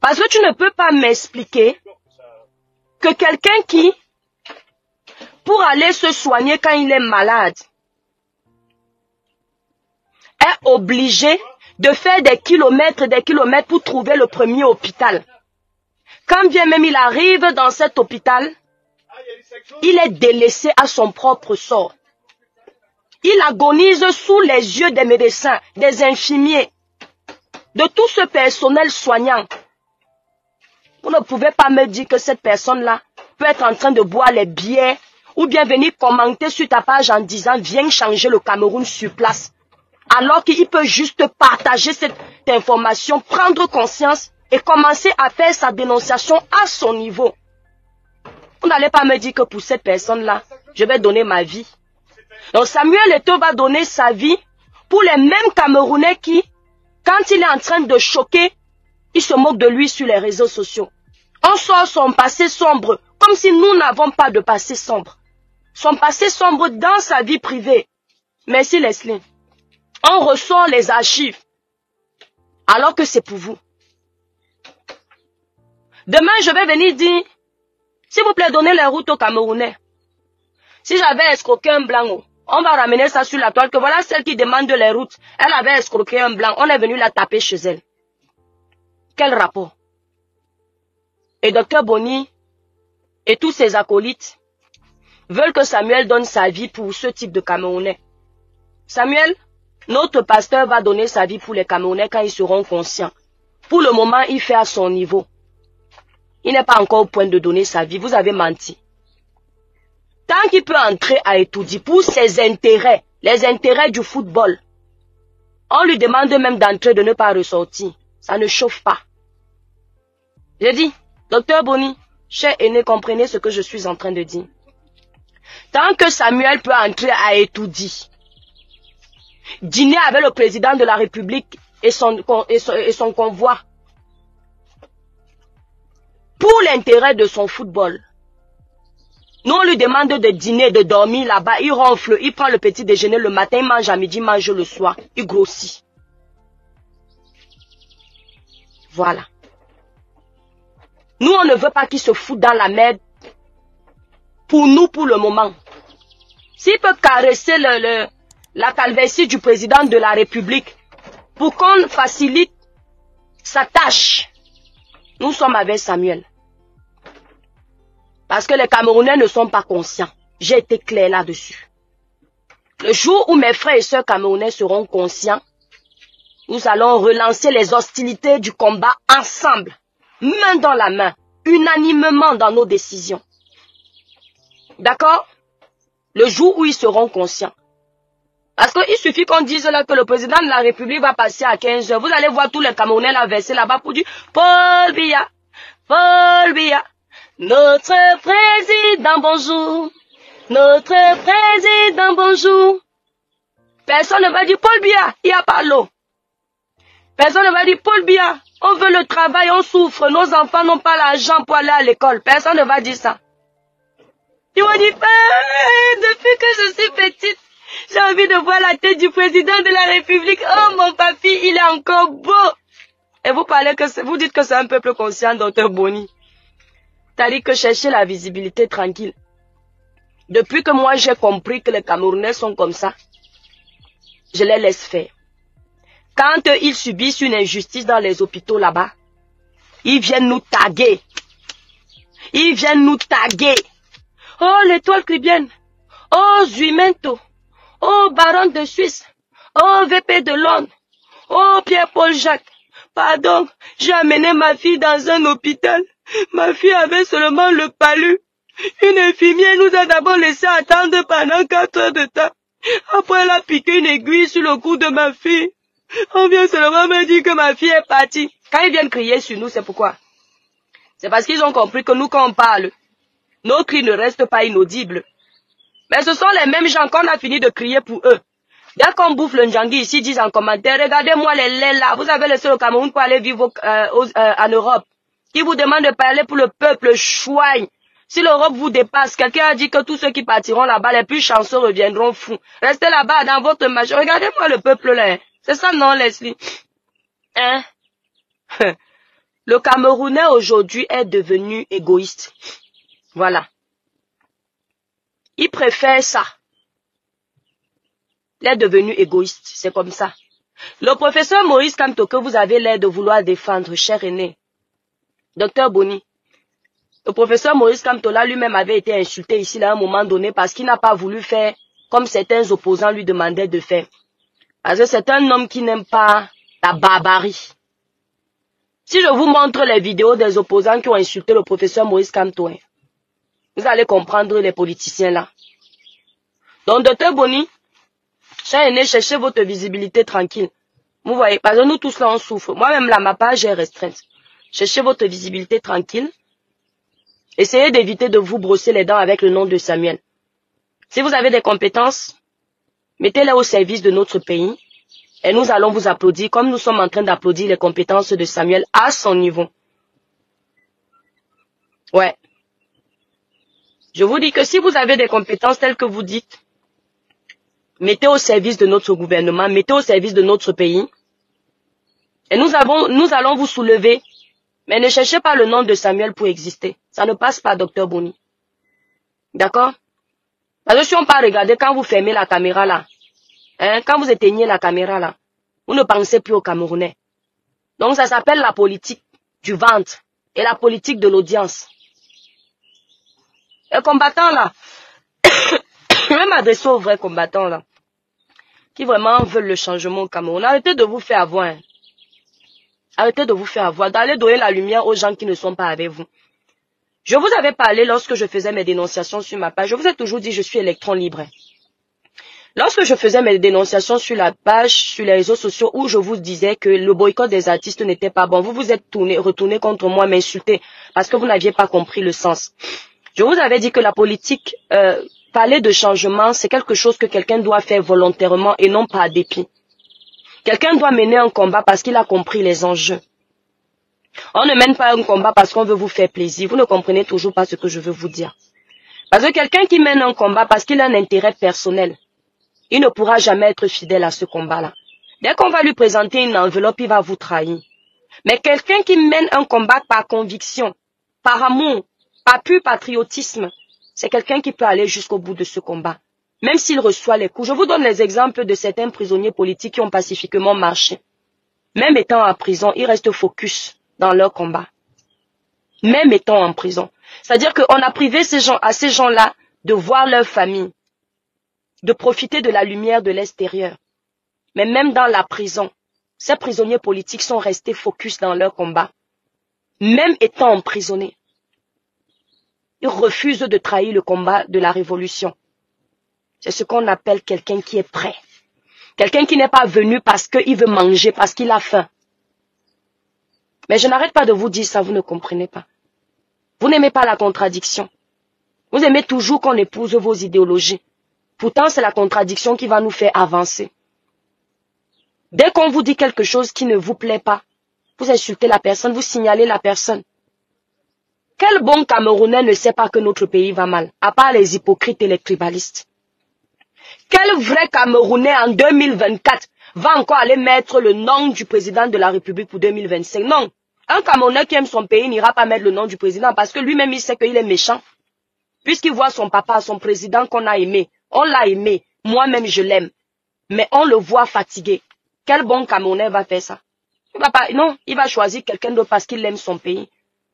Parce que tu ne peux pas m'expliquer que quelqu'un qui, pour aller se soigner quand il est malade, est obligé de faire des kilomètres pour trouver le premier hôpital. Quand bien même il arrive dans cet hôpital, Il est délaissé à son propre sort. Il agonise sous les yeux des médecins, des infirmiers, de tout ce personnel soignant. Vous ne pouvez pas me dire que cette personne-là peut être en train de boire les bières ou bien venir commenter sur ta page en disant « Viens changer le Cameroun sur place ». Alors qu'il peut juste partager cette information, prendre conscience et commencer à faire sa dénonciation à son niveau. Vous n'allez pas me dire que pour cette personne-là, je vais donner ma vie. Donc Samuel Eto'o va donner sa vie pour les mêmes Camerounais qui, quand il est en train de choquer, ils se moquent de lui sur les réseaux sociaux. On sort son passé sombre, comme si nous n'avons pas de passé sombre. Son passé sombre dans sa vie privée. Merci Leslie. On ressort les archives, alors que c'est pour vous. Demain, je vais venir dire, s'il vous plaît, donnez les routes aux Camerounais. Si j'avais escroqué un blanc, on va ramener ça sur la toile, que voilà celle qui demande les routes. Elle avait escroqué un blanc, on est venu la taper chez elle. Quel rapport? Et Dr Boni et tous ses acolytes veulent que Samuel donne sa vie pour ce type de Camerounais. Samuel, notre pasteur va donner sa vie pour les Camerounais quand ils seront conscients. Pour le moment, il fait à son niveau. Il n'est pas encore au point de donner sa vie. Vous avez menti. Tant qu'il peut entrer à étudier pour ses intérêts, les intérêts du football, on lui demande même d'entrer, de ne pas ressortir. Ça ne chauffe pas. J'ai dit, Docteur Boni, cher aîné, comprenez ce que je suis en train de dire. Tant que Samuel peut entrer à étudier, dîner avec le président de la République et son convoi, pour l'intérêt de son football. Nous, on lui demande de dîner, de dormir là-bas. Il ronfle, il prend le petit déjeuner le matin, il mange à midi, il mange le soir. Il grossit. Voilà. Nous, on ne veut pas qu'il se foute dans la merde. Pour nous, pour le moment. S'il peut caresser la calvitie du président de la République pour qu'on facilite sa tâche, nous sommes avec Samuel. Parce que les Camerounais ne sont pas conscients. J'ai été clair là-dessus. Le jour où mes frères et sœurs camerounais seront conscients, nous allons relancer les hostilités du combat ensemble, main dans la main, unanimement dans nos décisions. D'accord? Le jour où ils seront conscients. Parce qu'il suffit qu'on dise là que le président de la République va passer à 15 heures. Vous allez voir tous les Camerounais là verser là-bas pour dire Paul Biya, Paul Biya. Notre président, bonjour. Notre président, bonjour. Personne ne va dire Paul Biya, il n'y a pas l'eau. Personne ne va dire Paul Biya, on veut le travail, on souffre, nos enfants n'ont pas l'argent pour aller à l'école. Personne ne va dire ça. Ils vont dire, depuis que je suis petite, j'ai envie de voir la tête du président de la République. Oh, mon papy, il est encore beau. Et vous dites que c'est un peuple conscient, Docteur Boni. C'est-à-dire que chercher la visibilité tranquille. Depuis que moi j'ai compris que les Camerounais sont comme ça, je les laisse faire. Quand ils subissent une injustice dans les hôpitaux là-bas, ils viennent nous taguer. Ils viennent nous taguer. Oh, l'étoile cubienne. Oh, Zuimento. Oh, Baron de Suisse. Oh, VP de Londres. Oh, Pierre-Paul Jacques. Pardon, j'ai amené ma fille dans un hôpital. Ma fille avait seulement le palu. Une infirmière nous a d'abord laissé attendre pendant 4 heures de temps. Après, elle a piqué une aiguille sur le cou de ma fille. On vient seulement me dire que ma fille est partie. Quand ils viennent crier sur nous, c'est pourquoi? C'est parce qu'ils ont compris que nous, quand on parle, nos cris ne restent pas inaudibles. Mais ce sont les mêmes gens qu'on a fini de crier pour eux. Dès qu'on bouffe le Ndjangi ici, ils disent en commentaire, regardez-moi les laits là, vous avez laissé le Cameroun pour aller vivre en Europe. Qui vous demande de parler pour le peuple chouaille. Si l'Europe vous dépasse, quelqu'un a dit que tous ceux qui partiront là-bas, les plus chanceux reviendront fous. Restez là-bas dans votre machin. Regardez-moi le peuple là. Hein. C'est ça non, Leslie? Hein? Le Camerounais aujourd'hui est devenu égoïste. Voilà. Il préfère ça. Il est devenu égoïste. C'est comme ça. Le professeur Maurice Kamto que vous avez l'air de vouloir défendre, cher aîné. Docteur Boni. Le professeur Maurice Kamtola lui-même avait été insulté ici à un moment donné parce qu'il n'a pas voulu faire comme certains opposants lui demandaient de faire. Parce que c'est un homme qui n'aime pas la barbarie. Si je vous montre les vidéos des opposants qui ont insulté le professeur Maurice Kamtola, vous allez comprendre les politiciens là. Donc, Dr Boni, cher aîné, cherchez votre visibilité tranquille. Vous voyez, parce que nous tous là on souffre. Moi-même là, ma page est restreinte. Cherchez votre visibilité tranquille. Essayez d'éviter de vous brosser les dents avec le nom de Samuel. Si vous avez des compétences, mettez-les au service de notre pays et nous allons vous applaudir comme nous sommes en train d'applaudir les compétences de Samuel à son niveau. Ouais. Je vous dis que si vous avez des compétences telles que vous dites, mettez au service de notre gouvernement, mettez au service de notre pays et nous allons vous soulever. Mais ne cherchez pas le nom de Samuel pour exister. Ça ne passe pas, Dr Boni. D'accord? Parce que si on peut regarder quand vous fermez la caméra là, hein, quand vous éteignez la caméra là, vous ne pensez plus aux Camerounais. Donc ça s'appelle la politique du ventre et la politique de l'audience. Les combattants là, je vais m'adresser aux vrais combattants là, qui vraiment veulent le changement au Cameroun. Arrêtez de vous faire avoir. Hein. Arrêtez de vous faire avoir, d'aller donner la lumière aux gens qui ne sont pas avec vous. Je vous avais parlé lorsque je faisais mes dénonciations sur ma page. Je vous ai toujours dit je suis électron libre. Lorsque je faisais mes dénonciations sur la page, sur les réseaux sociaux, où je vous disais que le boycott des artistes n'était pas bon, vous vous êtes retourné contre moi, m'insulter, parce que vous n'aviez pas compris le sens. Je vous avais dit que la politique, parler de changement, c'est quelque chose que quelqu'un doit faire volontairement et non pas à dépit. Quelqu'un doit mener un combat parce qu'il a compris les enjeux. On ne mène pas un combat parce qu'on veut vous faire plaisir. Vous ne comprenez toujours pas ce que je veux vous dire. Parce que quelqu'un qui mène un combat parce qu'il a un intérêt personnel, il ne pourra jamais être fidèle à ce combat-là. Dès qu'on va lui présenter une enveloppe, il va vous trahir. Mais quelqu'un qui mène un combat par conviction, par amour, par pur patriotisme, c'est quelqu'un qui peut aller jusqu'au bout de ce combat. Même s'il reçoit les coups. Je vous donne les exemples de certains prisonniers politiques qui ont pacifiquement marché. Même étant en prison, ils restent focus dans leur combat. Même étant en prison. C'est-à-dire qu'on a privé à ces gens-là de voir leur famille, de profiter de la lumière de l'extérieur. Mais même dans la prison, ces prisonniers politiques sont restés focus dans leur combat. Même étant emprisonnés. Ils refusent de trahir le combat de la révolution. C'est ce qu'on appelle quelqu'un qui est prêt. Quelqu'un qui n'est pas venu parce qu'il veut manger, parce qu'il a faim. Mais je n'arrête pas de vous dire ça, vous ne comprenez pas. Vous n'aimez pas la contradiction. Vous aimez toujours qu'on épouse vos idéologies. Pourtant, c'est la contradiction qui va nous faire avancer. Dès qu'on vous dit quelque chose qui ne vous plaît pas, vous insultez la personne, vous signalez la personne. Quel bon Camerounais ne sait pas que notre pays va mal, à part les hypocrites et les tribalistes? Quel vrai Camerounais en 2024 va encore aller mettre le nom du président de la République pour 2025? Non. Un Camerounais qui aime son pays n'ira pas mettre le nom du président parce que lui-même il sait qu'il est méchant. Puisqu'il voit son papa, son président qu'on a aimé. On l'a aimé. Moi-même je l'aime. Mais on le voit fatigué. Quel bon Camerounais va faire ça? Il va pas, non, il va choisir quelqu'un d'autre parce qu'il aime son pays.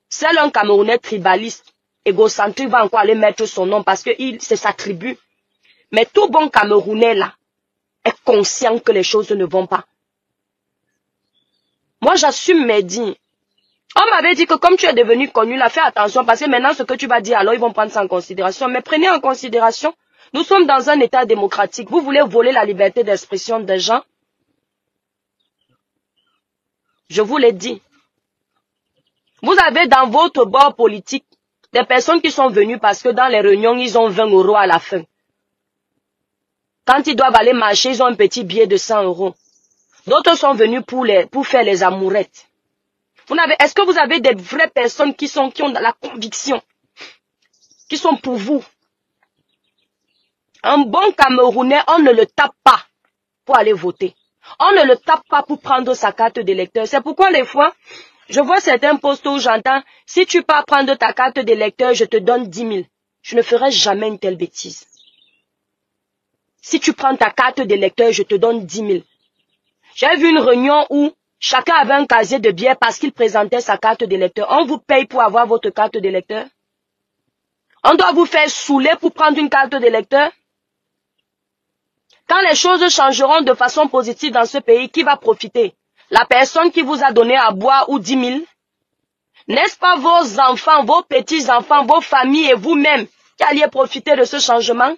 Seul un Camerounais tribaliste, égocentrique va encore aller mettre son nom parce que c'est sa tribu. Mais tout bon Camerounais là est conscient que les choses ne vont pas. Moi j'assume mes dires. On m'avait dit que comme tu es devenu connu, là, fais attention parce que maintenant ce que tu vas dire, alors ils vont prendre ça en considération. Mais prenez en considération, nous sommes dans un état démocratique. Vous voulez voler la liberté d'expression des gens? Je vous l'ai dit. Vous avez dans votre bord politique des personnes qui sont venues parce que dans les réunions, ils ont 20 € à la fin. Quand ils doivent aller marcher, ils ont un petit billet de 100 €. D'autres sont venus pour faire les amourettes. Est-ce que vous avez des vraies personnes qui ont de la conviction, qui sont pour vous? Un bon Camerounais, on ne le tape pas pour aller voter. On ne le tape pas pour prendre sa carte d'électeur. C'est pourquoi les fois, je vois certains posts où j'entends, si tu pars prendre ta carte d'électeur, je te donne 10 000. Je ne ferai jamais une telle bêtise. Si tu prends ta carte d'électeur, je te donne 10 000. J'ai vu une réunion où chacun avait un casier de billets parce qu'il présentait sa carte d'électeur. On vous paye pour avoir votre carte d'électeur? On doit vous faire saouler pour prendre une carte d'électeur. Quand les choses changeront de façon positive dans ce pays, qui va profiter? La personne qui vous a donné à boire ou 10 000? N'est-ce pas vos enfants, vos petits-enfants, vos familles et vous-même qui alliez profiter de ce changement?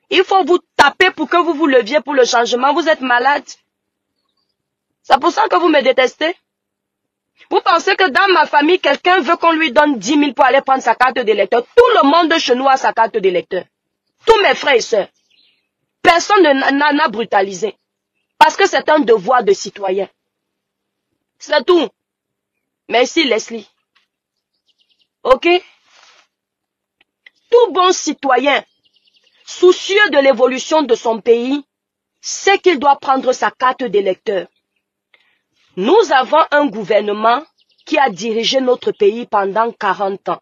Il faut vous taper pour que vous vous leviez pour le changement. Vous êtes malade. C'est pour ça que vous me détestez. Vous pensez que dans ma famille, quelqu'un veut qu'on lui donne 10 000 pour aller prendre sa carte d'électeur? Tout le monde chez nous a sa carte d'électeur. Tous mes frères et sœurs. Personne n'a brutalisé. Parce que c'est un devoir de citoyen. C'est tout. Merci Leslie. Ok? Tout bon citoyen, soucieux de l'évolution de son pays, sait qu'il doit prendre sa carte d'électeur. Nous avons un gouvernement qui a dirigé notre pays pendant 40 ans.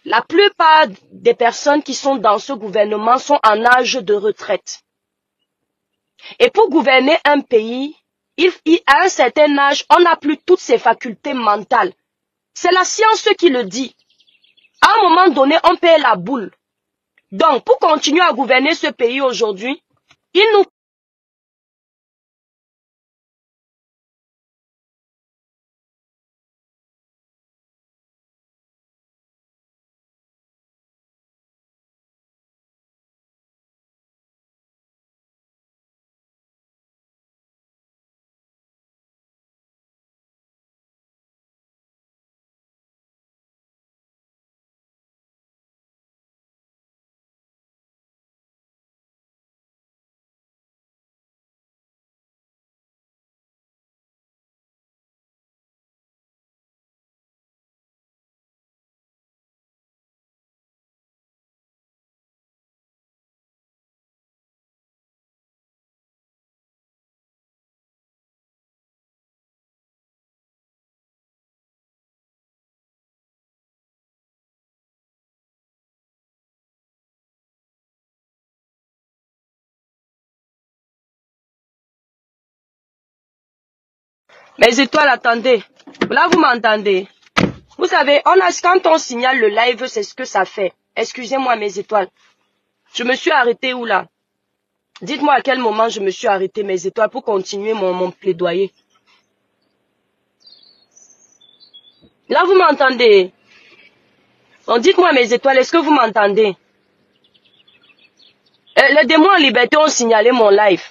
La plupart des personnes qui sont dans ce gouvernement sont en âge de retraite. Et pour gouverner un pays, à un certain âge, on n'a plus toutes ses facultés mentales. C'est la science qui le dit. À un moment donné, on paie la boule. Donc, pour continuer à gouverner ce pays aujourd'hui, il nous Mes étoiles, attendez. Là, vous m'entendez. Vous savez, quand on signale le live, c'est ce que ça fait. Excusez-moi, mes étoiles. Je me suis arrêtée où là? Dites-moi à quel moment je me suis arrêtée, mes étoiles, pour continuer mon plaidoyer. Là, vous m'entendez? Bon, dites-moi, mes étoiles, est-ce que vous m'entendez? Les démons en liberté ont signalé mon live.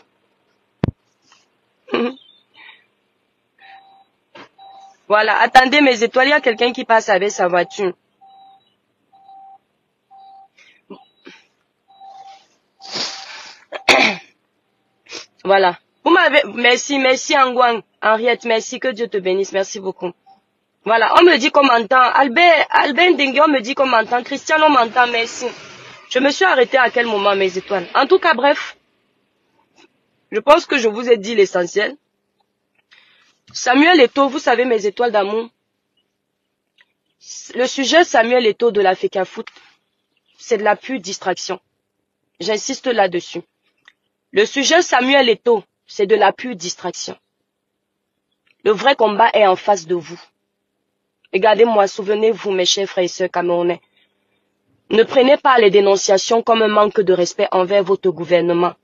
Voilà, attendez mes étoiles, il y a quelqu'un qui passe avec sa voiture. Voilà. Vous m'avez... Merci Angwang, Henriette, merci, que Dieu te bénisse, merci beaucoup. Voilà, on me dit qu'on m'entend. Albert Dengue, on me dit qu'on m'entend. Christian, on m'entend, merci. Je me suis arrêtée à quel moment, mes étoiles? En tout cas, bref. Je pense que je vous ai dit l'essentiel. Samuel Eto'o, vous savez mes étoiles d'amour. Le sujet Samuel Eto'o de la FECAFOOT, c'est de la pure distraction. J'insiste là-dessus. Le sujet Samuel Eto'o, c'est de la pure distraction. Le vrai combat est en face de vous. Regardez-moi, souvenez-vous mes chers frères et sœurs camerounais. Ne prenez pas les dénonciations comme un manque de respect envers votre gouvernement,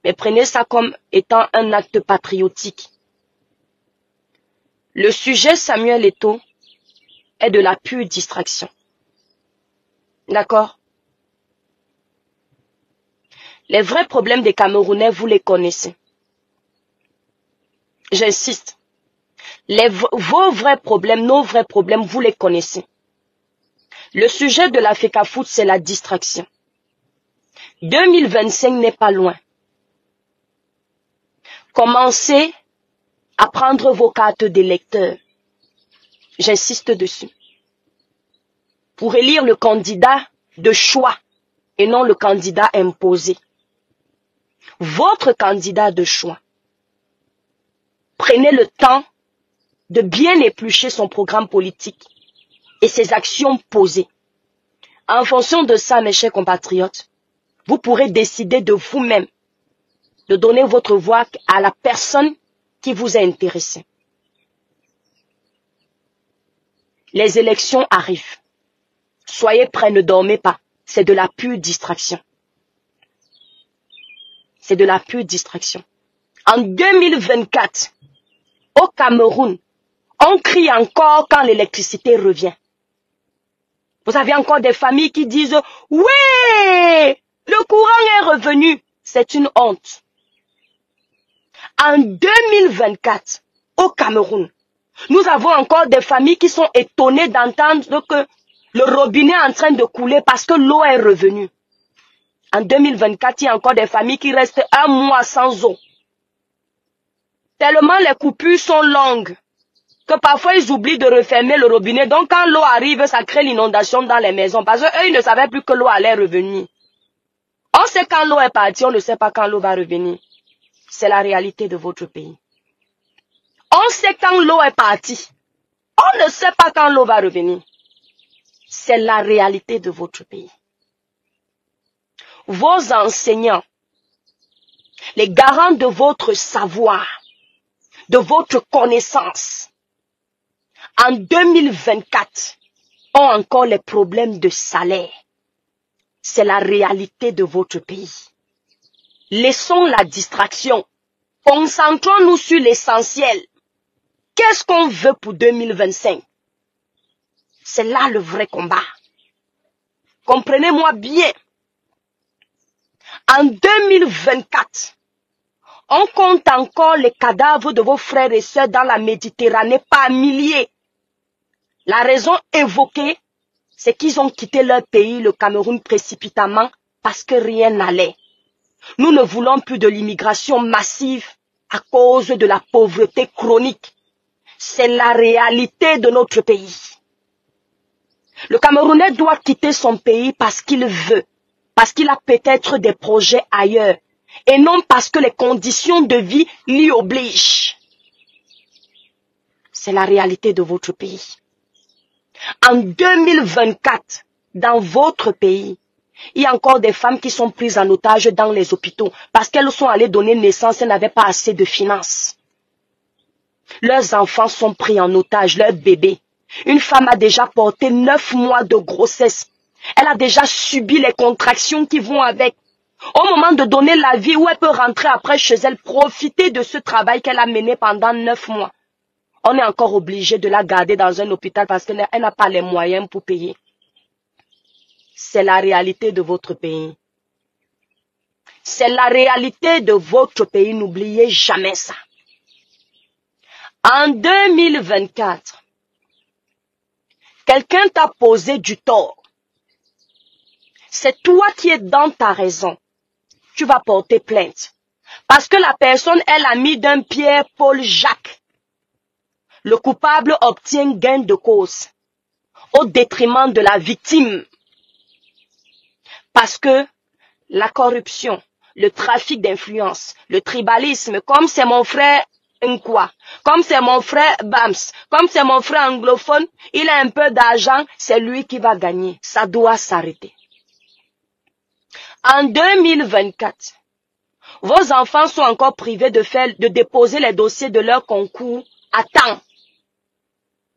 mais prenez ça comme étant un acte patriotique. Le sujet Samuel Eto'o est de la pure distraction. D'accord? Les vrais problèmes des Camerounais, vous les connaissez. J'insiste. Vos vrais problèmes, nos vrais problèmes, vous les connaissez. Le sujet de la FECAFOOT, c'est la distraction. 2025 n'est pas loin. Commencez à prendre vos cartes d'électeurs. J'insiste dessus. Pour élire le candidat de choix et non le candidat imposé. Votre candidat de choix. Prenez le temps de bien éplucher son programme politique et ses actions posées. En fonction de ça, mes chers compatriotes, vous pourrez décider de vous-même de donner votre voix à la personne qui vous a intéressé. Les élections arrivent. Soyez prêts, ne dormez pas. C'est de la pure distraction. C'est de la pure distraction. En 2024, au Cameroun, on crie encore quand l'électricité revient. Vous avez encore des familles qui disent « Oui, le courant est revenu ». C'est une honte. En 2024, au Cameroun, nous avons encore des familles qui sont étonnées d'entendre que le robinet est en train de couler parce que l'eau est revenue. En 2024, il y a encore des familles qui restent un mois sans eau. Tellement les coupures sont longues que parfois ils oublient de refermer le robinet. Donc quand l'eau arrive, ça crée l'inondation dans les maisons parce qu'eux, ils ne savaient plus que l'eau allait revenir. On sait quand l'eau est partie, on ne sait pas quand l'eau va revenir. C'est la réalité de votre pays. On sait quand l'eau est partie. On ne sait pas quand l'eau va revenir. C'est la réalité de votre pays. Vos enseignants, les garants de votre savoir, de votre connaissance, en 2024, ont encore les problèmes de salaire. C'est la réalité de votre pays. Laissons la distraction. Concentrons-nous sur l'essentiel. Qu'est-ce qu'on veut pour 2025? C'est là le vrai combat. Comprenez-moi bien. En 2024, on compte encore les cadavres de vos frères et sœurs dans la Méditerranée par milliers. La raison évoquée, c'est qu'ils ont quitté leur pays, le Cameroun, précipitamment parce que rien n'allait. Nous ne voulons plus de l'immigration massive à cause de la pauvreté chronique. C'est la réalité de notre pays. Le Camerounais doit quitter son pays parce qu'il veut, parce qu'il a peut-être des projets ailleurs, et non parce que les conditions de vie l'y obligent. C'est la réalité de votre pays. En 2024, dans votre pays, il y a encore des femmes qui sont prises en otage dans les hôpitaux parce qu'elles sont allées donner naissance et n'avaient pas assez de finances. Leurs enfants sont pris en otage, leurs bébés. Une femme a déjà porté 9 mois de grossesse. Elle a déjà subi les contractions qui vont avec. Au moment de donner la vie, où elle peut rentrer après chez elle, profiter de ce travail qu'elle a mené pendant 9 mois. On est encore obligé de la garder dans un hôpital parce qu'elle n'a pas les moyens pour payer. C'est la réalité de votre pays. C'est la réalité de votre pays, n'oubliez jamais ça. En 2024, quelqu'un t'a posé du tort. C'est toi qui es dans ta raison. Tu vas porter plainte. Parce que la personne est l'ami d'un Pierre, Paul, Jacques. Le coupable obtient gain de cause au détriment de la victime. Parce que la corruption, le trafic d'influence, le tribalisme, comme c'est mon frère Nkwa, comme c'est mon frère Bams, comme c'est mon frère anglophone, il a un peu d'argent, c'est lui qui va gagner. Ça doit s'arrêter. En 2024, vos enfants sont encore privés de déposer les dossiers de leur concours à temps.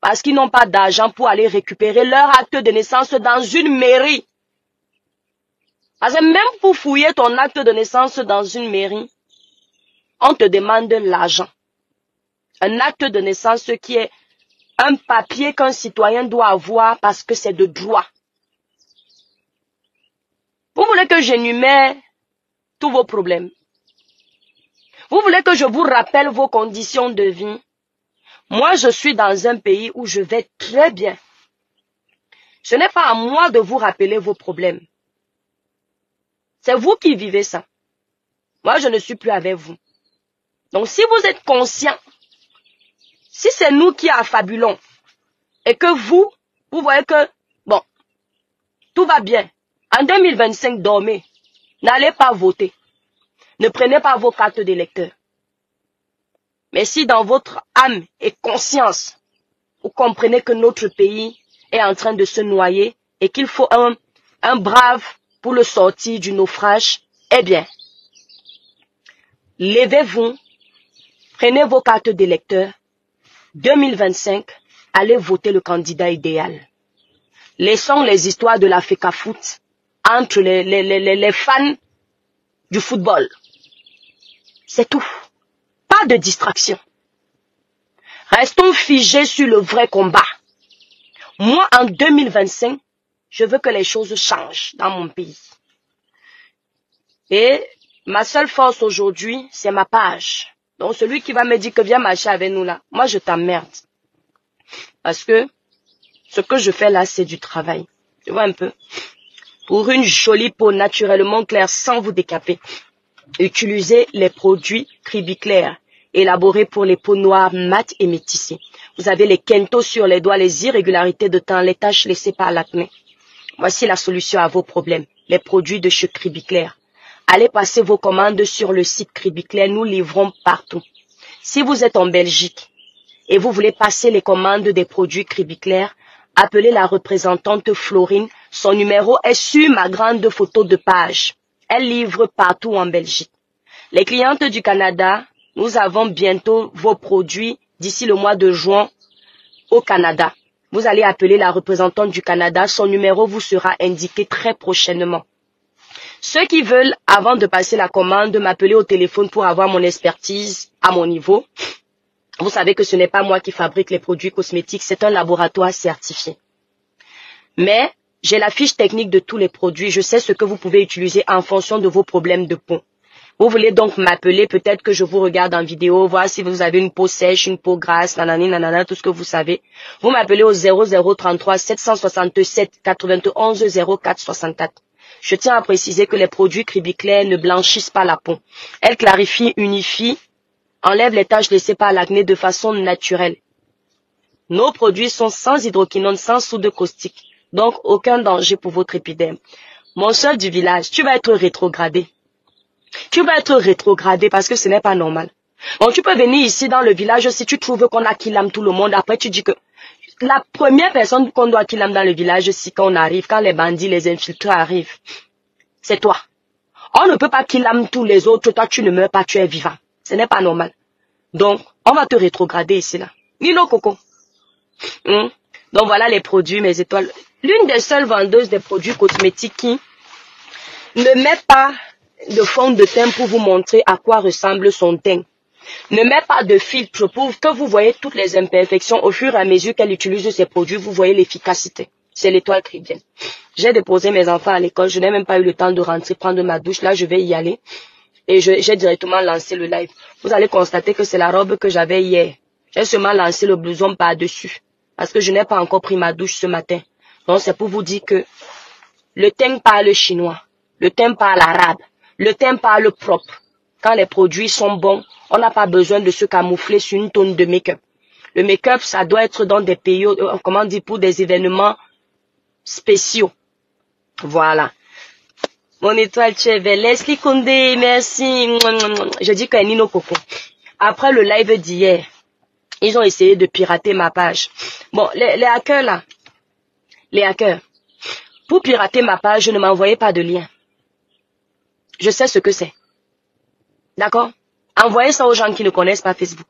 Parce qu'ils n'ont pas d'argent pour aller récupérer leur acte de naissance dans une mairie. Parce que même pour fouiller ton acte de naissance dans une mairie, on te demande l'argent. Un acte de naissance qui est un papier qu'un citoyen doit avoir parce que c'est de droit. Vous voulez que j'énumère tous vos problèmes? Vous voulez que je vous rappelle vos conditions de vie? Moi, je suis dans un pays où je vais très bien. Ce n'est pas à moi de vous rappeler vos problèmes. C'est vous qui vivez ça. Moi, je ne suis plus avec vous. Donc, si vous êtes conscient, si c'est nous qui affabulons, et que vous voyez que, bon, tout va bien. En 2025, dormez. N'allez pas voter. Ne prenez pas vos cartes d'électeur. Mais si dans votre âme et conscience, vous comprenez que notre pays est en train de se noyer et qu'il faut un brave pour le sortir du naufrage, eh bien, levez-vous, prenez vos cartes d'électeur, 2025, allez voter le candidat idéal. Laissons les histoires de la FECA Foot entre les fans du football. C'est tout. Pas de distraction. Restons figés sur le vrai combat. Moi, en 2025, je veux que les choses changent dans mon pays. Et ma seule force aujourd'hui, c'est ma page. Donc, celui qui va me dire que viens marcher avec nous là, moi, je t'emmerde. Parce que ce que je fais là, c'est du travail. Tu vois un peu? Pour une jolie peau naturellement claire sans vous décaper, utilisez les produits Cribiclair, élaborés pour les peaux noires, mates et métissées. Vous avez les kentos sur les doigts, les irrégularités de teint, les taches laissées par l'acné. Voici la solution à vos problèmes, les produits de chez Cribiclair. Allez passer vos commandes sur le site Cribiclair, nous livrons partout. Si vous êtes en Belgique et vous voulez passer les commandes des produits Cribiclair, appelez la représentante Florine. Son numéro est sur ma grande photo de page. Elle livre partout en Belgique. Les clientes du Canada, nous avons bientôt vos produits d'ici le mois de juin au Canada. Vous allez appeler la représentante du Canada. Son numéro vous sera indiqué très prochainement. Ceux qui veulent, avant de passer la commande, m'appeler au téléphone pour avoir mon expertise à mon niveau. Vous savez que ce n'est pas moi qui fabrique les produits cosmétiques, c'est un laboratoire certifié. Mais j'ai la fiche technique de tous les produits, je sais ce que vous pouvez utiliser en fonction de vos problèmes de peau. Vous voulez donc m'appeler, peut-être que je vous regarde en vidéo, voir si vous avez une peau sèche, une peau grasse, nanani, nanana, tout ce que vous savez. Vous m'appelez au 0033 767 91 04 64. Je tiens à préciser que les produits Cribiclair ne blanchissent pas la peau. Elles clarifient, unifient, enlèvent les taches laissées par l'acné de façon naturelle. Nos produits sont sans hydroquinone, sans soude caustique. Donc, aucun danger pour votre épiderme. Mon soeur du village, tu vas être rétrogradé. Tu vas être rétrogradé parce que ce n'est pas normal. Bon, tu peux venir ici dans le village si tu trouves qu'on a killame tout le monde. Après, tu dis que la première personne qu'on doit killame dans le village, si quand on arrive, quand les bandits, les infiltrés arrivent, c'est toi. On ne peut pas killame tous les autres. Toi, tu ne meurs pas, tu es vivant. Ce n'est pas normal. Donc, on va te rétrograder ici, là. Nino Coco. Donc, voilà les produits, mes étoiles. L'une des seules vendeuses des produits cosmétiques qui ne met pas de fond de teint pour vous montrer à quoi ressemble son teint. Ne met pas de filtre pour que vous voyez toutes les imperfections. Au fur et à mesure qu'elle utilise ces produits, vous voyez l'efficacité. C'est l'étoile Cribienne. J'ai déposé mes enfants à l'école. Je n'ai même pas eu le temps de rentrer, prendre ma douche. Là, je vais y aller. Et j'ai directement lancé le live. Vous allez constater que c'est la robe que j'avais hier. J'ai seulement lancé le blouson par-dessus. Parce que je n'ai pas encore pris ma douche ce matin. Donc, c'est pour vous dire que le teint parle chinois. Le teint parle arabe. Le teint parle propre. Quand les produits sont bons, on n'a pas besoin de se camoufler sur une tonne de make-up. Le make-up, ça doit être dans des pays, comment dire, pour des événements spéciaux. Voilà. Mon étoile, tu es belle. Leslie Condé, merci. Je dis que Nino Coco. Après le live d'hier, ils ont essayé de pirater ma page. Bon, les hackers là, les hackers, pour pirater ma page, ne m'envoyez pas de lien. Je sais ce que c'est. D'accord? Envoyez ça aux gens qui ne connaissent pas Facebook.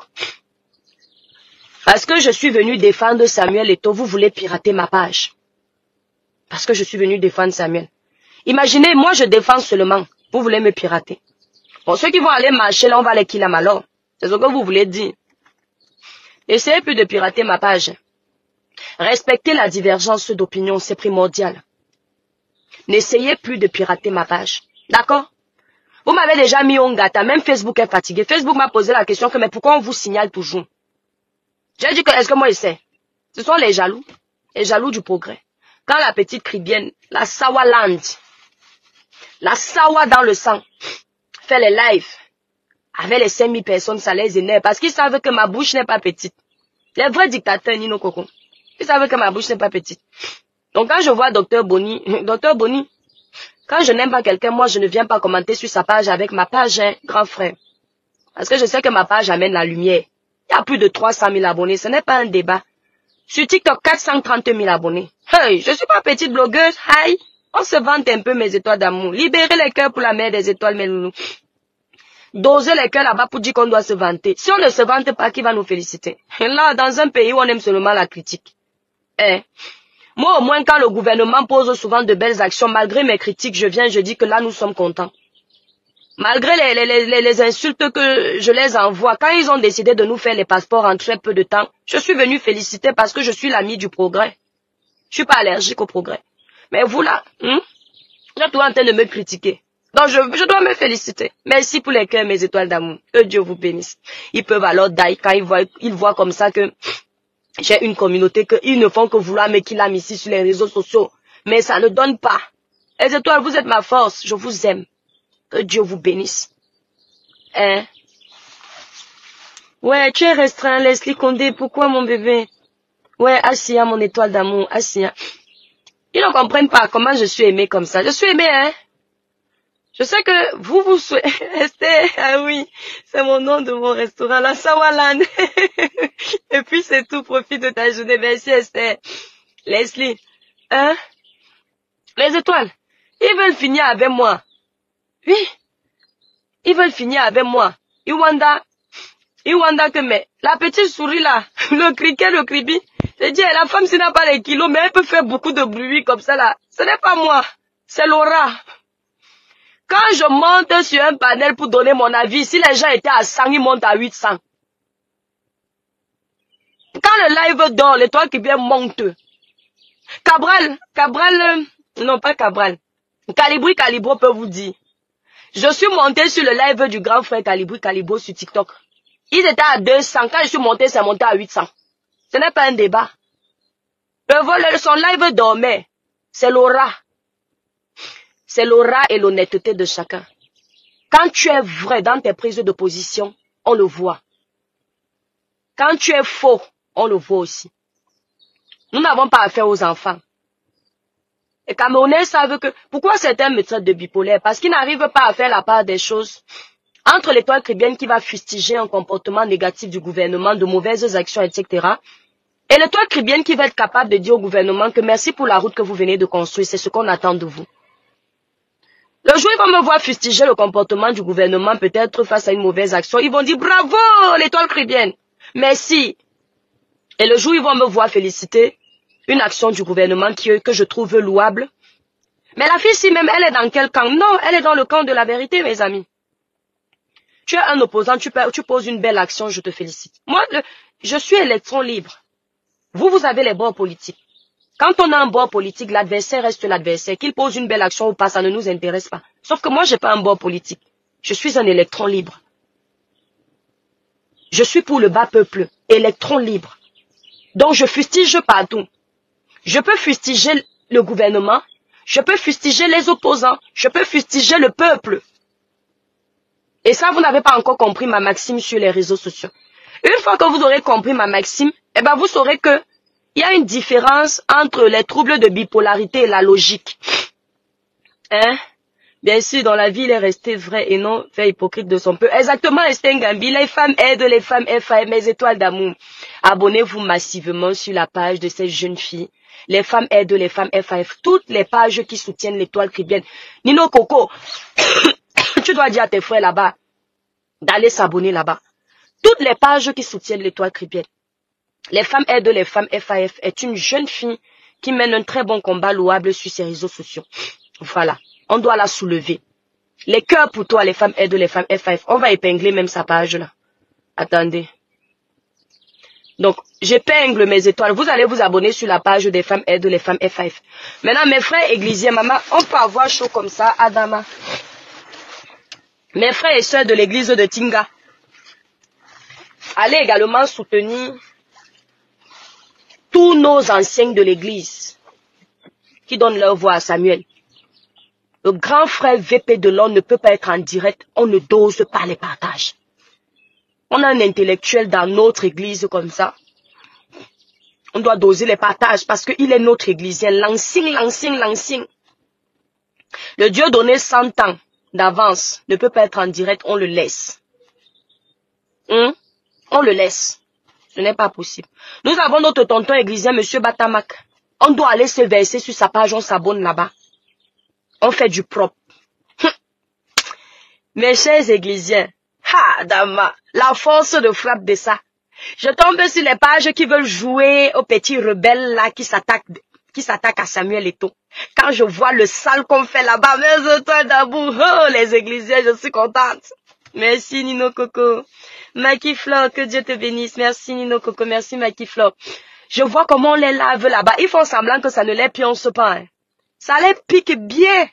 Parce que je suis venu défendre Samuel Eto'o, vous voulez pirater ma page. Parce que je suis venu défendre Samuel. Imaginez, moi je défends seulement. Vous voulez me pirater. Bon, ceux qui vont aller marcher là, on va les killer alors. C'est ce que vous voulez dire. Essayez plus de pirater ma page. Respectez la divergence d'opinion, c'est primordial. N'essayez plus de pirater ma page. D'accord? Vous m'avez déjà mis en gâta, même Facebook est fatigué. Facebook m'a posé la question que, mais pourquoi on vous signale toujours? J'ai dit que, est-ce que moi je sais? Ce sont les jaloux du progrès. Quand la petite Cribienne, la Sawaland, la Sawa dans le sang, fait les lives, avec les 5000 personnes, ça les énerve, parce qu'ils savent que ma bouche n'est pas petite. Les vrais dictateurs, Nino Coco, ils savent que ma bouche n'est pas petite. Donc quand je vois Dr Boni, quand je n'aime pas quelqu'un, moi je ne viens pas commenter sur sa page avec ma page, hein, grand frère. Parce que je sais que ma page amène la lumière. Il y a plus de 300 000 abonnés, ce n'est pas un débat. Sur TikTok, 430 000 abonnés. Hey, je suis pas petite blogueuse, hi. On se vante un peu mes étoiles d'amour. Libérez les cœurs pour la mère des étoiles, mes loulous. Dosez les cœurs là-bas pour dire qu'on doit se vanter. Si on ne se vante pas, qui va nous féliciter? Là, dans un pays où on aime seulement la critique. Eh, Moi, au moins, quand le gouvernement pose souvent de belles actions, malgré mes critiques, je viens, je dis que là, nous sommes contents. Malgré les insultes que je les envoie, quand ils ont décidé de nous faire les passeports en très peu de temps, je suis venu féliciter parce que je suis l'ami du progrès. Je suis pas allergique au progrès. Mais vous là, vous êtes en train de me critiquer. Donc je dois me féliciter. Merci pour les cœurs, mes étoiles d'amour. Que Dieu vous bénisse. Ils peuvent alors die quand ils voient comme ça que j'ai une communauté, qu'ils ne font que vouloir me qu'il aime ici sur les réseaux sociaux. Mais ça ne donne pas. Les étoiles, vous êtes ma force. Je vous aime. Que Dieu vous bénisse. Hein? Ouais, tu es restreint, Leslie Condé. Pourquoi, mon bébé? Ouais, Assia, mon étoile d'amour. Assia. Ils ne comprennent pas comment je suis aimée comme ça. Je suis aimée, hein? Je sais que vous souhaitez... Esther, ah oui, c'est mon nom de mon restaurant, la Sawalan. Et puis c'est tout, profite de ta journée. Merci Esther. Leslie, hein? Les étoiles, ils veulent finir avec moi. Oui, ils veulent finir avec moi. Iwanda que mais la petite souris là, le criquet, le cribi, je dis, la femme s'il n'a pas les kilos, mais elle peut faire beaucoup de bruit comme ça là. Ce n'est pas moi, c'est Laura. Quand je monte sur un panel pour donner mon avis, si les gens étaient à 100, ils montent à 800. Quand le live dort, l'étoile qui vient monte. Cabral, non pas Cabral. Calibro peut vous dire. Je suis monté sur le live du grand frère Calibro sur TikTok. Ils étaient à 200. Quand je suis monté, c'est monté à 800. Ce n'est pas un débat. Son live dormait. C'est l'aura. C'est l'aura et l'honnêteté de chacun. Quand tu es vrai dans tes prises de position, on le voit. Quand tu es faux, on le voit aussi. Nous n'avons pas affaire aux enfants. Les Camerounais savent que... Pourquoi certains me traitent de bipolaire? Parce qu'ils n'arrivent pas à faire la part des choses. Entre l'étoile caribéenne qui va fustiger un comportement négatif du gouvernement, de mauvaises actions, etc. Et l'étoile caribéenne qui va être capable de dire au gouvernement que merci pour la route que vous venez de construire, c'est ce qu'on attend de vous. Le jour où ils vont me voir fustiger le comportement du gouvernement, peut-être face à une mauvaise action, ils vont dire bravo l'étoile caribéenne, merci. Et le jour où ils vont me voir féliciter une action du gouvernement que je trouve louable. Mais la fille, si même, elle est dans quel camp? Non, elle est dans le camp de la vérité, mes amis. Tu es un opposant, tu poses une belle action, je te félicite. Moi, je suis électron libre. Vous avez les bords politiques. Quand on a un bord politique, l'adversaire reste l'adversaire. Qu'il pose une belle action ou pas, ça ne nous intéresse pas. Sauf que moi, j'ai pas un bord politique. Je suis un électron libre. Je suis pour le bas peuple, électron libre. Donc, je fustige partout. Je peux fustiger le gouvernement, je peux fustiger les opposants, je peux fustiger le peuple. Et ça, vous n'avez pas encore compris ma maxime sur les réseaux sociaux. Une fois que vous aurez compris ma maxime, eh ben, vous saurez que il y a une différence entre les troubles de bipolarité et la logique. Hein? Bien sûr, dans la vie, il est resté vrai et non fait hypocrite de son peu. Exactement, Esther Gambi, les femmes aident les femmes FAF, mes étoiles d'amour. Abonnez-vous massivement sur la page de ces jeunes filles. Les femmes aident les femmes FAF. Toutes les pages qui soutiennent l'étoile caribéenne. Nino Coco, tu dois dire à tes frères là-bas d'aller s'abonner là-bas. Toutes les pages qui soutiennent l'étoile caribéenne. Les femmes aident les femmes FAF est une jeune fille qui mène un très bon combat louable sur ses réseaux sociaux. Voilà. On doit la soulever. Les cœurs pour toi, les femmes aident les femmes FAF. On va épingler même sa page là. Attendez. Donc, j'épingle mes étoiles. Vous allez vous abonner sur la page des femmes aident les femmes FAF. Maintenant, mes frères églisiers, maman, on peut avoir chaud comme ça, Adama. Mes frères et sœurs de l'église de Tinga, allez également soutenir tous nos anciens de l'église qui donnent leur voix à Samuel. Le grand frère VP de l'homme ne peut pas être en direct, on ne dose pas les partages. On a un intellectuel dans notre église comme ça. On doit doser les partages parce qu'il est notre églisien. L'ancien. Le Dieu donné 100 ans d'avance ne peut pas être en direct, on le laisse. On le laisse. Ce n'est pas possible. Nous avons notre tonton églisien, monsieur Batamak. On doit aller se verser sur sa page, on s'abonne là-bas. On fait du propre. Mes chers églisiens, Dama, la force de frappe de ça. Je tombe sur les pages qui veulent jouer aux petits rebelles là qui s'attaquent qui s'attaque à Samuel Eto'o. Quand je vois le sale qu'on fait là-bas, mes étoiles d'amour, oh, les églisiens, je suis contente. Merci Nino Coco. Maki Flore, que Dieu te bénisse. Merci Nino Coco, merci Maki Flore. Je vois comment on les lave là-bas. Ils font semblant que ça ne les pionce pas. Hein. Ça les pique bien.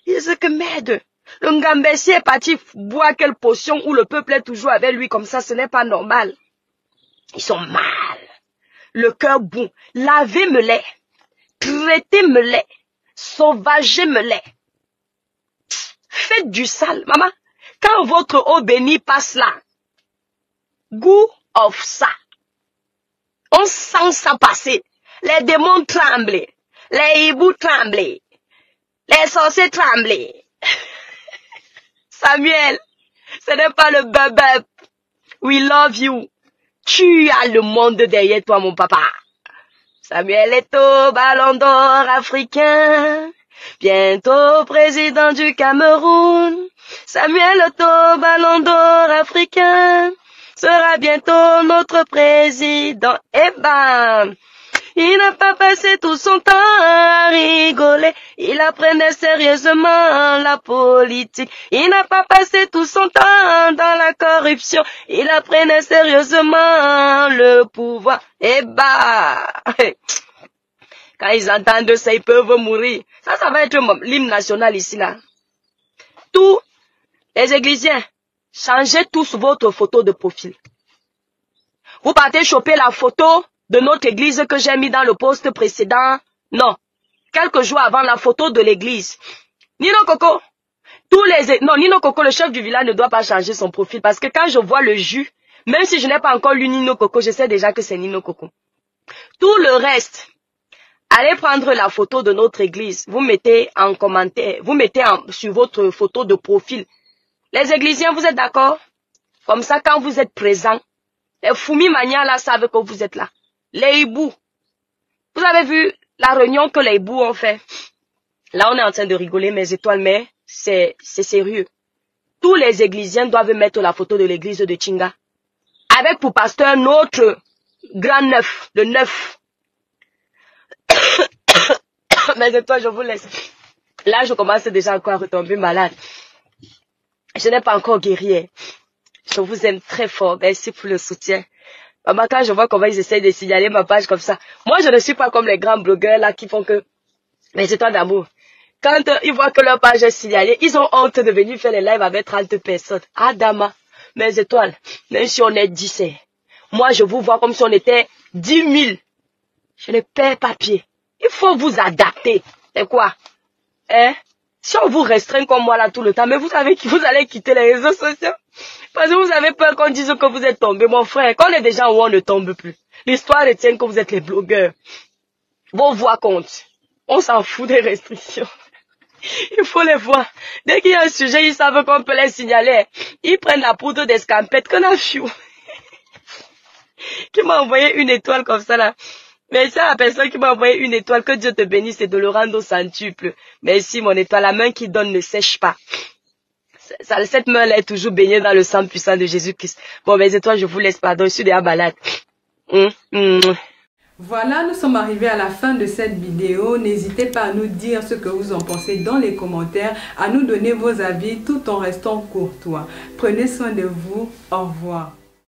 Ils disent que merde. Le Ngambessi est parti boire quelle potion où le peuple est toujours avec lui comme ça, ce n'est pas normal. Ils sont mal. Le cœur bon. Lavez-me-les. Traitez-me-les. Sauvagez-me-les. Faites du sale, maman. Quand votre eau bénie passe là, goût of ça. On sent ça passer. Les démons tremblent. Les hiboux tremblent. Les sorciers tremblent. Samuel, ce n'est pas le bubble. We love you. Tu as le monde derrière toi, mon papa. Samuel Eto'o, ballon d'or africain. Bientôt président du Cameroun. Samuel Eto'o, ballon d'or africain. Sera bientôt notre président. Eh ben, il n'a pas passé tout son temps à rigoler. Il apprenait sérieusement la politique. Il n'a pas passé tout son temps dans la corruption. Il apprenait sérieusement le pouvoir. Eh ben, quand ils entendent ça, ils peuvent mourir. Ça va être l'hymne national ici, là. Tous les églisiens, changez tous votre photo de profil. Vous partez choper la photo de notre église que j'ai mis dans le post précédent. Non. Quelques jours avant la photo de l'église. Nino Coco. Non, Nino Coco, le chef du village ne doit pas changer son profil parce que quand je vois le jus, même si je n'ai pas encore lu Nino Coco, je sais déjà que c'est Nino Coco. Tout le reste, allez prendre la photo de notre église. Vous mettez en commentaire, vous mettez sur votre photo de profil. Les églisiens, vous êtes d'accord? Comme ça, quand vous êtes présents, les Fumi Mania là savent que vous êtes là. Les hiboux. Vous avez vu la réunion que les hiboux ont fait? Là, on est en train de rigoler, mes étoiles, mais c'est sérieux. Tous les églisiens doivent mettre la photo de l'église de Chinga. Avec pour pasteur notre grand neuf, le neuf. Mes étoiles, je vous laisse. Là, je commence déjà encore à retomber malade. Je n'ai pas encore guéri. Je vous aime très fort. Merci pour le soutien. Maman, quand je vois comment ils essayent de signaler ma page comme ça, moi, je ne suis pas comme les grands blogueurs là qui font que mes étoiles d'amour. Quand ils voient que leur page est signalée, ils ont honte de venir faire les lives avec 30 personnes. Adama, mes étoiles, même si on est 10, moi, je vous vois comme si on était 10 000. Je ne perds pas pied. Il faut vous adapter. C'est quoi? Hein? Si on vous restreint comme moi là tout le temps, mais vous savez que vous allez quitter les réseaux sociaux. Parce que vous avez peur qu'on dise que vous êtes tombé, mon frère. Quand on est déjà où on ne tombe plus. L'histoire retient que vous êtes les blogueurs. Vos voix comptent. On s'en fout des restrictions. Il faut les voir. Dès qu'il y a un sujet, ils savent qu'on peut les signaler. Ils prennent la poudre d'escampette qu'on a fiou. Qui m'a envoyé une étoile comme ça là. Merci à la personne qui m'a envoyé une étoile. Que Dieu te bénisse et de le rendre au centuple. Merci mon étoile. La main qui donne ne sèche pas. Cette main-là est toujours baignée dans le sang puissant de Jésus-Christ. Bon, mes étoiles, je vous laisse, pardon, je suis déjà malade. Voilà, nous sommes arrivés à la fin de cette vidéo. N'hésitez pas à nous dire ce que vous en pensez dans les commentaires, à nous donner vos avis tout en restant courtois. Prenez soin de vous. Au revoir.